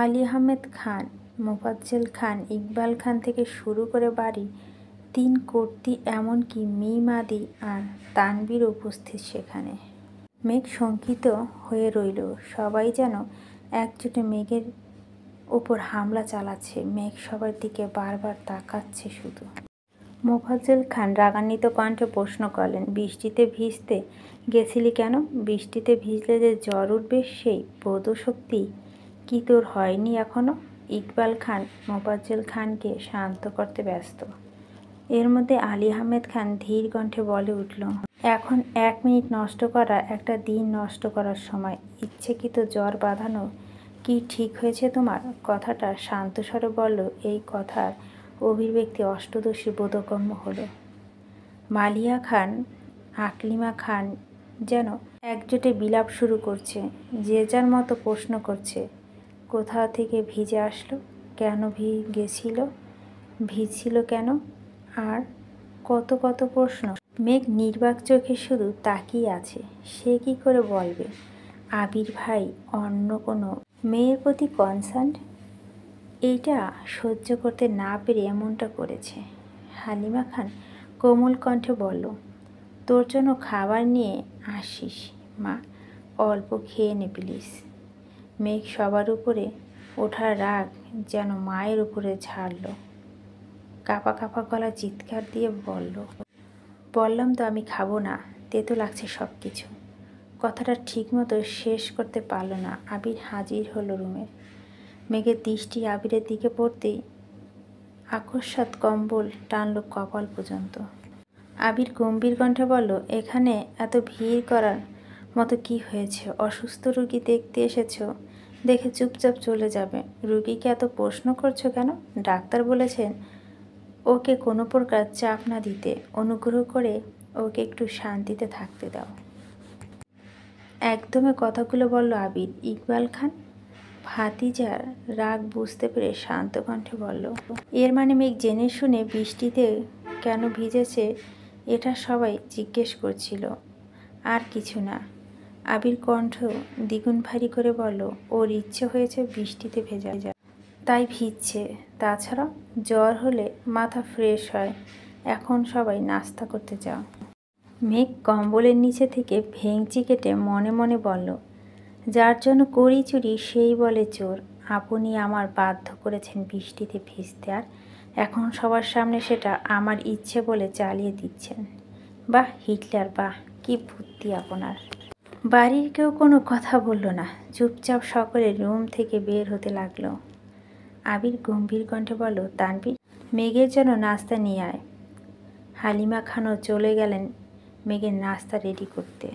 আলী আহমেদ খান, মোফাজ্জল খান, ইকবাল খান থেকে শুরু করে বাড়ির 3 কর্ত্রী, এমনকি মিমাদি আর তানবীর উপস্থিত সেখানে। মেঘ শঙ্কিত হয়ে রইল। সবাই যেন একজোটে মেঘের ওপর হামলা চালাচ্ছে। মেঘ সবার দিকে বারবার তাকাচ্ছে শুধু। মোফাজ্জল খান রাগান্বিত কণ্ঠে প্রশ্ন করলেন, বৃষ্টিতে ভিজতে গেছিলি কেন? বৃষ্টিতে ভিজলে যে জ্বর উঠবে সেই বোধশক্তি কি তোর হয়নি এখনো? ইকবাল খান মোফাজ্জল খানকে শান্ত করতে ব্যস্ত। এর মধ্যে আলী আহমেদ খান ধীর কণ্ঠে বলে উঠল, এখন 1 মিনিট নষ্ট করা একটা দিন নষ্ট করার সময়। ইচ্ছেকৃত জ্বর বাঁধানো কি ঠিক হয়েছে তোমার? কথাটা শান্ত স্বরে বলল। এই কথার অভিব্যক্তি অষ্টদশী বোধগম্য হলো। মালিয়া খান, আকলিমা খান যেন একজোটে বিলাপ শুরু করছে। যে যার মতো প্রশ্ন করছে, কোথা থেকে ভিজে আসলো, কেন ভিজছিল কেন, আর কত কত প্রশ্ন। মেঘ নির্বাক চোখে শুধু তাকিয়ে আছে। সে কি করে বলবে আবির ভাই অন্য কোনো মেয়ের প্রতি কনসার্ন? এইটা সহ্য করতে না পেরে এমনটা করেছে। হালিমা খান কোমল কণ্ঠে বলল, তোর জন্য খাবার নিয়ে আসিস মা, অল্প খেয়ে নে প্লিজ। মেঘ সবার উপরে ওঠার রাগ যেন মায়ের উপরে ঝাড়ল। কাঁপা কাঁপা গলা চিৎকার দিয়ে বললাম তো আমি খাবো না, তেতো লাগছে সব কিছু। কথাটা ঠিকমতো শেষ করতে পারল না। আবির হাজির হলো রুমে। মেঘের দৃষ্টি আবিরের দিকে পড়তেই আকস্মাৎ কম্বল টানল কপাল পর্যন্ত। আবির গম্ভীর কণ্ঠে বলল, এখানে এত ভিড় করার মতো কি হয়েছে? অসুস্থ রুগী দেখতে এসেছো, দেখে চুপচাপ চলে যাবে। রুগীকে এত প্রশ্ন করছো কেন? ডাক্তার বলেছেন ওকে কোনো প্রকার চাপ না দিতে, অনুগ্রহ করে ওকে একটু শান্তিতে থাকতে দাও। একদমে কথাগুলো বলল আবির। ইকবাল খান ভাতিজার রাগ বুঝতে পেরে শান্ত কণ্ঠে বলল, এর মানে মেঘ জেনে শুনে বৃষ্টিতে কেন ভিজেছে এটা সবাই জিজ্ঞেস করছিল, আর কিছু না। আবির কণ্ঠ দ্বিগুণ ভারী করে বলল, ওর ইচ্ছে হয়েছে বৃষ্টিতে ভেজা, তাই ভিজছে। তাছাড়া জ্বর হলে মাথা ফ্রেশ হয়। এখন সবাই নাস্তা করতে যাও। মেঘ কম্বলের নিচে থেকে ভেঙচি কেটে মনে মনে বলল, যার জন্য করি চুরি সেই বলে চোর। আপনি আমার বাধ্য করেছেন বৃষ্টিতে ভিজতে, আর এখন সবার সামনে সেটা আমার ইচ্ছে বলে চালিয়ে দিচ্ছেন। বাহ হিটলার, বাহ, কি বুদ্ধি আপনার। বাড়ির কেউ কোনো কথা বলল না। চুপচাপ সকলে রুম থেকে বের হতে লাগলো। আবির গম্ভীর কণ্ঠে বলল, তানভীর, মেঘের জন্য নাস্তা নিয়ে আয়। হালিমা খানও চলে গেলেন মেঘের নাস্তা রেডি করতে।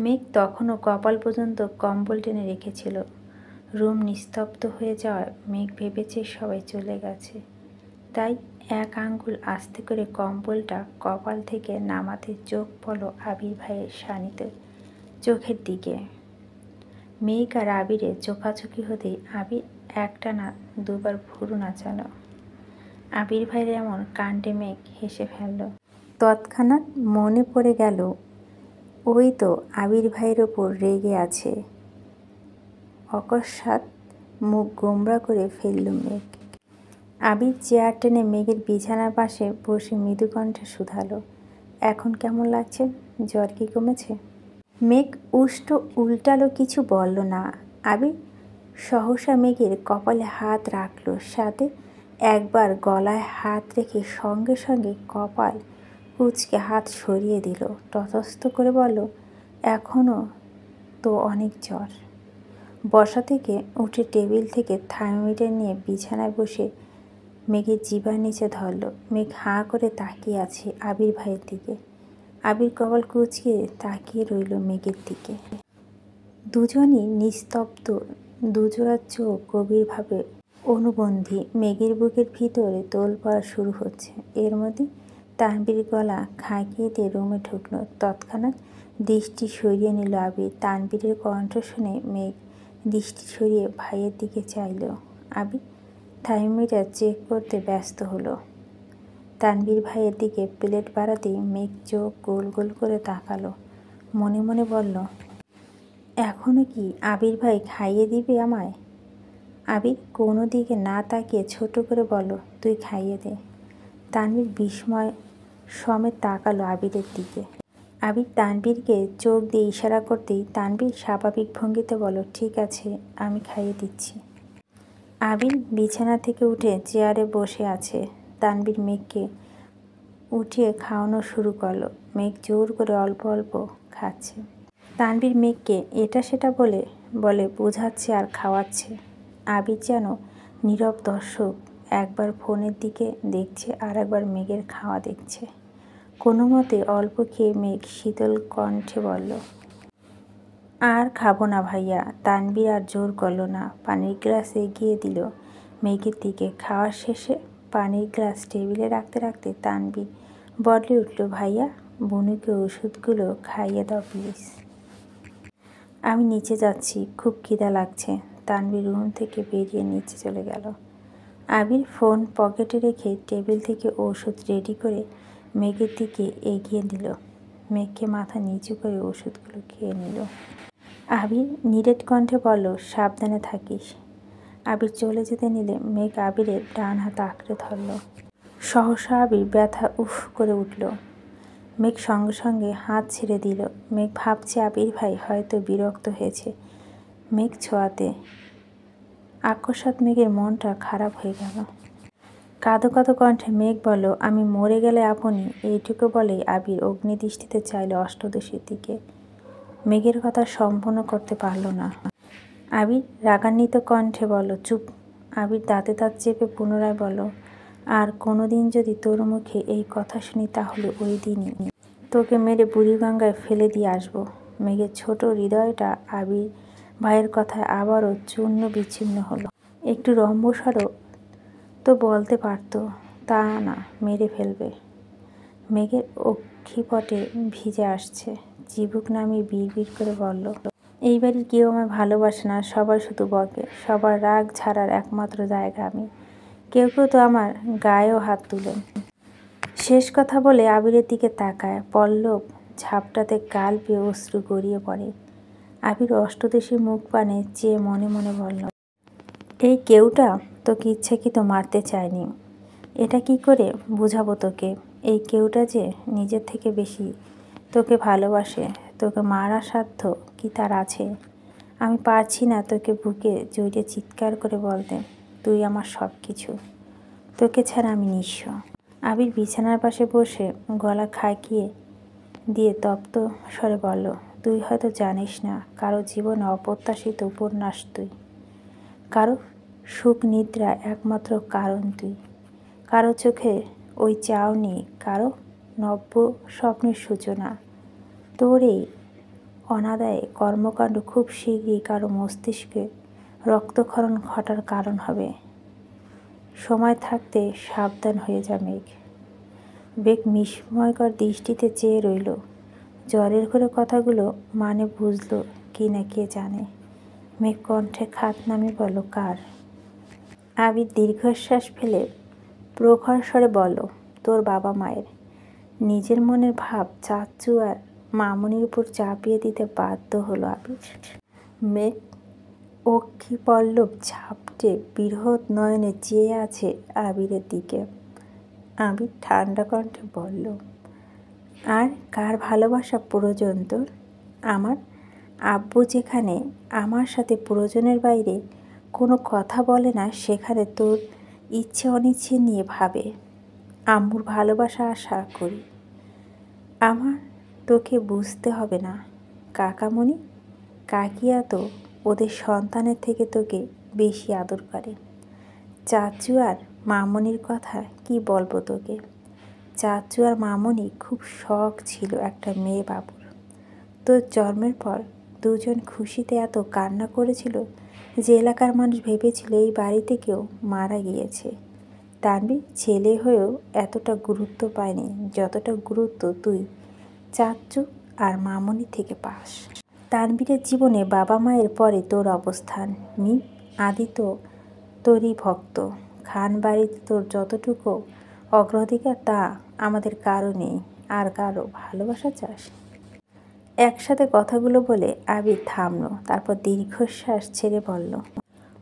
মেঘ তখনও কপাল পর্যন্ত কম্বল টেনে রেখেছিল। রুম নিস্তব্ধ হয়ে যাওয়ায় মেঘ ভেবেছে সবাই চলে গেছে, তাই এক আঙ্গুল আস্তে করে কম্বলটা কপাল থেকে নামাতে চোখ পড়ল আবির ভাইয়ের শানিত চোখের দিকে। মেঘ আর আবিরের চোখাচোখি হতেই আবির একটা না দুবার ভুরু নাচালো। আবির ভাইয়ের এমন কাণ্ডে মেঘ হেসে ফেলল। তৎক্ষণাৎ মনে পড়ে গেল, ওই তো আবির ভাইয়ের ওপর রেগে আছে। অকস্মাৎ মুখ গোমড়া করে ফেলল মেঘ। আবির চেয়ার টেনে মেঘের বিছানার পাশে বসে মৃদু কণ্ঠে শুধালো, এখন কেমন লাগছে? জ্বর কি কমেছে? মেঘ উষ্ট উল্টালো, কিছু বলল না। আবির সহসা মেঘের কপালে হাত রাখল, সাথে একবার গলায় হাত রেখে সঙ্গে সঙ্গে কপাল কুঁচকে হাত সরিয়ে দিল। ততস্থ করে বলল, এখনও তো অনেক জ্বর। বসা থেকে উঠে টেবিল থেকে থার্মোমিটার নিয়ে বিছানায় বসে মেঘের জিহ্বার নিচে ধরল। মেঘ হাঁ করে তাকিয়ে আছে আবির ভাইয়ের দিকে। আবির কপাল কুঁচকে তাকিয়ে রইল মেঘের দিকে। দুজনই নিস্তব্ধ, দুজোড়া চোখ গভীরভাবে অনুবন্ধী মেঘের বুকের ভিতরে তোলপাড় শুরু হচ্ছে। এর মধ্যে তানবীর গলা খাঁকিয়ে দিয়ে রুমে ঢুকলো। তৎক্ষণাৎ দৃষ্টি সরিয়ে নিল আবির। তানবীরের কণ্ঠ শুনে মেঘ দৃষ্টি সরিয়ে ভাইয়ের দিকে চাইল। আবির থার্মোমিটার চেক করতে ব্যস্ত হলো। তানবীর ভাইয়ের দিকে প্লেট বাড়াতেই মেঘ চোখ গোল গোল করে তাকালো। মনে মনে বলল, এখনও কি আবির ভাই খাইয়ে দিবে আমায়? আবির কোনো দিকে না তাকিয়ে ছোট করে বলল, তুই খাইয়ে দে। তানবীর বিস্ময় সমেত তাকালো আবিরের দিকে। আবির তানবীরকে চোখ দিয়ে ইশারা করতেই তানবীর স্বাভাবিক ভঙ্গিতে বলল, ঠিক আছে, আমি খাইয়ে দিচ্ছি। আবির বিছানা থেকে উঠে চেয়ারে বসে আছে। তানবীর মেঘকে উঠিয়ে খাওয়ানো শুরু করলো। মেঘ জোর করে অল্প অল্প খাচ্ছে। তানবীর মেঘকে এটা সেটা বলে বলে বোঝাচ্ছে আর খাওয়াচ্ছে। আবির যেন নীরব দর্শক, একবার ফোনের দিকে দেখছে আর একবার মেঘের খাওয়া দেখছে। কোনো মতে অল্প খেয়ে মেঘ শীতল কণ্ঠে বলল, আর খাবো না ভাইয়া। তানবীর আর জোর করলো না, পানির গ্লাস এগিয়ে দিল মেঘের দিকে। খাওয়ার শেষে পানির গ্লাস টেবিলে রাখতে রাখতে তানবীর বলে উঠল, ভাইয়া বনুকে ওষুধগুলো খাইয়ে দাও প্লিজ। আমি নিচে যাচ্ছি, খুব খিদা লাগছে। তানবীর রুম থেকে বেরিয়ে নিচে চলে গেল। আবির ফোন পকেটে রেখে টেবিল থেকে ওষুধ রেডি করে মেঘের দিকে এগিয়ে দিল। মেঘকে মাথা নিচু করে ওষুধগুলো খেয়ে নিল। আবির নিরেট কণ্ঠে বলল, সাবধানে থাকিস। আবির চলে যেতে নিলে মেঘ আবিরের ডান হাত আঁকড়ে ধরল। সহসা আবির ব্যথা উফ করে উঠল। মেঘ সঙ্গে সঙ্গে হাত ছেড়ে দিল। মেঘ ভাবছে আবির ভাই হয়তো বিরক্ত হয়েছে মেঘ ছোঁয়াতে। আকস্মাৎ মেঘের মনটা খারাপ হয়ে গেল। কাঁদো কাঁদো কণ্ঠে মেঘ বলল, আমি মরে গেলে আপনি। এইটুকু বলেই আবির অগ্নিদৃষ্টিতে চাইল অষ্টদশীর দিকে। মেঘের কথা সম্পূর্ণ করতে পারল না। আবির রাগান্বিত কণ্ঠে বলল, চুপ। আবির দাঁতে দাঁত চেপে পুনরায় বলল, আর কোনো দিন যদি তোর মুখে এই কথা শুনি তাহলে ওই দিনই তোকে মেরে বুড়িগঙ্গায় ফেলে দিয়ে আসবো। মেঘের ছোট হৃদয়টা আবির ভাইয়ের কথায় আবারও চূর্ণ বিচ্ছিন্ন হলো। একটু রম্বস্বরও তো বলতে পারতো, তা না, মেরে ফেলবে। মেঘের অক্ষিপটে ভিজে আসছে। চিবুক নামিয়ে বিড়বিড় করে বলল, এই বাড়ির কেউ আমায় ভালোবাসে না, সবাই শুধু বকে। সবার রাগ ছাড়ার একমাত্র জায়গা আমি। কেউ কেউ তো আমার গায়েও হাত তুলেন। শেষ কথা বলে আবিরের দিকে তাকায়। পল্লব ঝাপটাতে গাল পেয়ে অশ্রু গড়িয়ে পড়ে। আবির অষ্টদশীর মুখ পানে চেয়ে মনে মনে বলল, এই কেউটা তোকে ইচ্ছাকৃত মারতে চায়নি। এটা কি করে বুঝাবো তোকে? এই কেউটা যে নিজের থেকে বেশি তোকে ভালোবাসে। তোকে মারার সাধ্য কি তার আছে? আমি পারছি না তোকে বুকে জড়িয়ে চিৎকার করে বলতে, তুই আমার সব কিছু। তোকে ছাড়া আমি নিঃস্ব। আবির বিছানার পাশে বসে গলা খাঁকিয়ে দিয়ে তপ্ত স্বরে বলল, তুই হয়তো জানিস না, কারো জীবনে অপ্রত্যাশিত উপন্যাস তুই। কারো সুখ নিদ্রা একমাত্র কারণ তুই। কারো চোখে ওই চাউনি, কারো নব্য স্বপ্নের সূচনা। তোর এই অনাদায়ে কর্মকাণ্ড খুব শীঘ্রই কারো মস্তিষ্কে রক্তক্ষরণ ঘটার কারণ হবে। সময় থাকতে সাবধান হয়ে যা মেঘ। মেঘ বিস্ময়কর দৃষ্টিতে চেয়ে রইল। জ্বরের ঘরে কথাগুলো মানে বুঝল কি না কে জানে। মেঘ কণ্ঠে খাত নামিয়ে বলল, কার? আবির দীর্ঘশ্বাস ফেলে প্রখর স্বরে বলল, তোর বাবা মায়ের। নিজের মনের ভাব চাচ্চু আর মামুনির উপর চাপিয়ে দিতে বাধ্য হলো আবির। মেঘ অক্ষি পল্লব ঝাপটে বৃহৎ নয়নে চেয়ে আছে আবিরের দিকে। আবির ঠান্ডা কণ্ঠে বলল, আর কার ভালোবাসা প্রয়োজন তোর? আমার আব্বু যেখানে আমার সাথে প্রয়োজনের বাইরে কোনো কথা বলে না, সেখানে তোর ইচ্ছে অনিচ্ছে নিয়ে ভাবে। আম্মুর ভালোবাসা আশা করি। আমার তোকে বুঝতে হবে না। কাকামণি কাকিয়া তো ওদের সন্তানের থেকে তোকে বেশি আদর করে। চাচু আর মামনির কথা কি বলবো তোকে? চাচু আর মামনি খুব শখ ছিল একটা মেয়ে বাবুর। তোর জন্মের পর দুজন খুশিতে এত কান্না করেছিল যে এলাকার মানুষ ভেবেছিল এই বাড়িতে কেউ মারা গিয়েছে। তানভীর ছেলে হয়েও এতটা গুরুত্ব পায়নি যতটা গুরুত্ব তুই চাচ্চু আর মামনি থেকে পাস। তানভীরের জীবনে বাবা মায়ের পরে তোর অবস্থান। আদি তো তোরই ভক্ত। খান বাড়িতে তোর যতটুকু অগ্রাধিকার তা আমাদের কারো নেই। আর কারো ভালোবাসা চাস? একসাথে কথাগুলো বলে আবির থামল, তারপর দীর্ঘশ্বাস ছেড়ে বলল,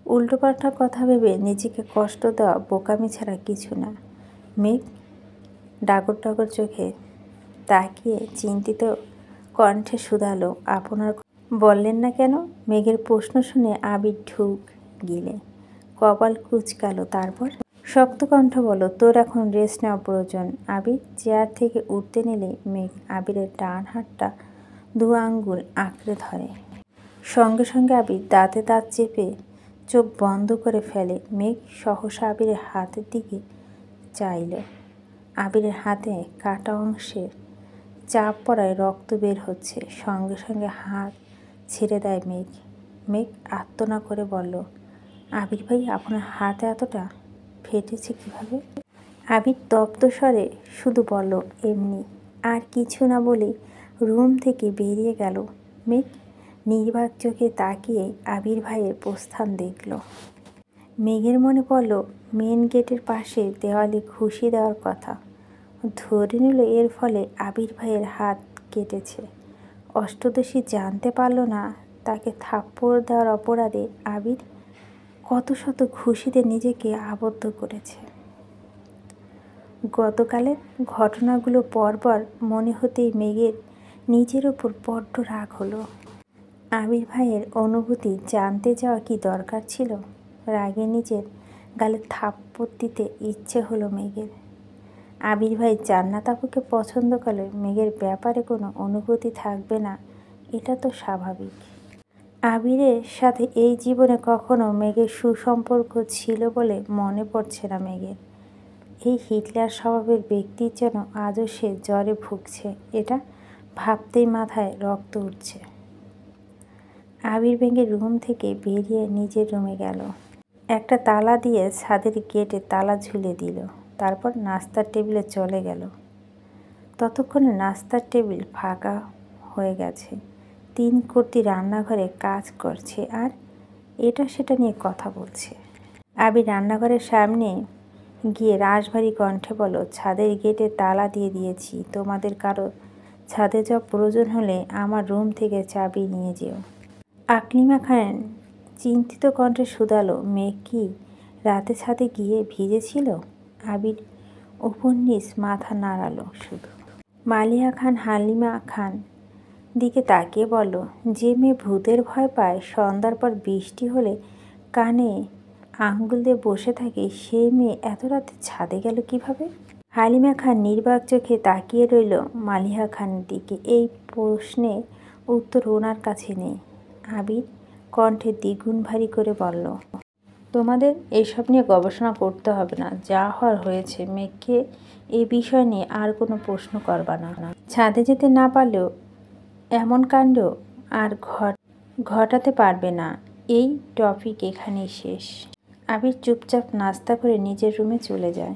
উল্টোপাল্টা কথা ভেবে নিজেকে কষ্ট দেওয়া বোকামি ছাড়া কিছু না। মেঘ ডাগর ডাগর চোখে তাকিয়ে চিন্তিত কণ্ঠে শুধালো, আপনার বললেন না কেন? মেঘের প্রশ্ন শুনে আবির ঢুক গিলে কপাল কুঁচকালো। তারপর শক্ত কণ্ঠ বলল, তোর এখন রেস্ট নেওয়া প্রয়োজন। আবির চেয়ার থেকে উঠতে নিলে মেঘ আবিরের ডান হাতটা 2 আঙ্গুল আঁকড়ে ধরে। সঙ্গে সঙ্গে আবির দাঁতে দাঁত চেপে চোখ বন্ধ করে ফেলে। মেঘ সহসা আবিরের হাতের দিকে চাইল। আবিরের হাতে কাটা অংশে চাপ পড়ায় রক্ত বের হচ্ছে। সঙ্গে সঙ্গে হাত ছেড়ে দেয় মেঘ। মেঘ আর্তনা করে বলল, আবির ভাই, আপনার হাতে এতটা ফেটেছে কিভাবে? আবির তপ্ত স্বরে শুধু বলল, এমনি। আর কিছু না বলে রুম থেকে বেরিয়ে গেল। মেঘ নির্বাক চোখে তাকিয়ে আবির ভাইয়ের প্রস্থান দেখল। মেঘের মনে পড়ল মেন গেটের পাশে দেওয়ালে ঘুষি দেওয়ার কথা। ধরে নিল এর ফলে আবির ভাইয়ের হাত কেটেছে। অষ্টদশী জানতে পারল না তাকে থাপ্পড় দেওয়ার অপরাধে আবির কত শত ঘুষিতে নিজেকে আবদ্ধ করেছে। গতকালের ঘটনাগুলো পরপর মনে হতেই মেঘের নিজের ওপর বড্ড রাগ হলো। আবির ভাইয়ের অনুভূতি জানতে যাওয়া কি দরকার ছিল? রাগে নিজের গালে থাপ্পড় দিতে ইচ্ছে হলো মেঘের। আবির ভাই জান্নাত আপুকে পছন্দ করলে মেঘের ব্যাপারে কোনো অনুভূতি থাকবে না, এটা তো স্বাভাবিক। আবিরের সাথে এই জীবনে কখনো মেঘের সুসম্পর্ক ছিল বলে মনে পড়ছে না মেঘের। এই হিটলার স্বভাবের ব্যক্তির যেন আজও সে জ্বরে ভুগছে, এটা ভাবতেই মাথায় রক্ত উঠছে। আবির ভেঙে রুম থেকে বেরিয়ে নিজের রুমে গেল। একটা তালা দিয়ে ছাদের গেটে তালা ঝুলে দিল। তারপর নাস্তার টেবিলে চলে গেল। ততক্ষণে নাস্তার টেবিল ফাঁকা হয়ে গেছে। 3 কর্তি রান্নাঘরে কাজ করছে আর এটা সেটা নিয়ে কথা বলছে। আবির রান্নাঘরের সামনে গিয়ে রাশভারী কণ্ঠে বলল, ছাদের গেটে তালা দিয়ে দিয়েছি, তোমাদের কারো ছাদে যাওয়া প্রয়োজন হলে আমার রুম থেকে চাবি নিয়ে যেও। আকলিমা খান চিন্তিত কণ্ঠে শুধালো, মেঘ কি রাতে ছাদে গিয়ে ভিজেছিল? আবির উপর নিচ মাথা নাড়ালো শুধু। মালিহা খান হালিমা খান দিকে তাকিয়ে বলল, যে মেয়ে ভূতের ভয় পায়, সন্ধ্যার পর বৃষ্টি হলে কানে আঙ্গুল দিয়ে বসে থাকে, সেই মেয়ে এত রাতে ছাদে গেল কিভাবে? হালিমা খান নির্বাক চোখে তাকিয়ে রইল মালিহা খানের দিকে। এই প্রশ্নে উত্তর ওনার কাছে নেই। আবির কণ্ঠে দ্বিগুণ ভারী করে বলল, তোমাদের এসব নিয়ে গবেষণা করতে হবে না, যা হওয়ার হয়েছে। মেঘকে এ বিষয় নিয়ে আর কোনো প্রশ্ন করবা না। ছাদে যেতে না পারলেও এমন কাণ্ড আর ঘটাতে পারবে না। এই টপিক এখানেই শেষ। আবির চুপচাপ নাস্তা করে নিজের রুমে চলে যায়।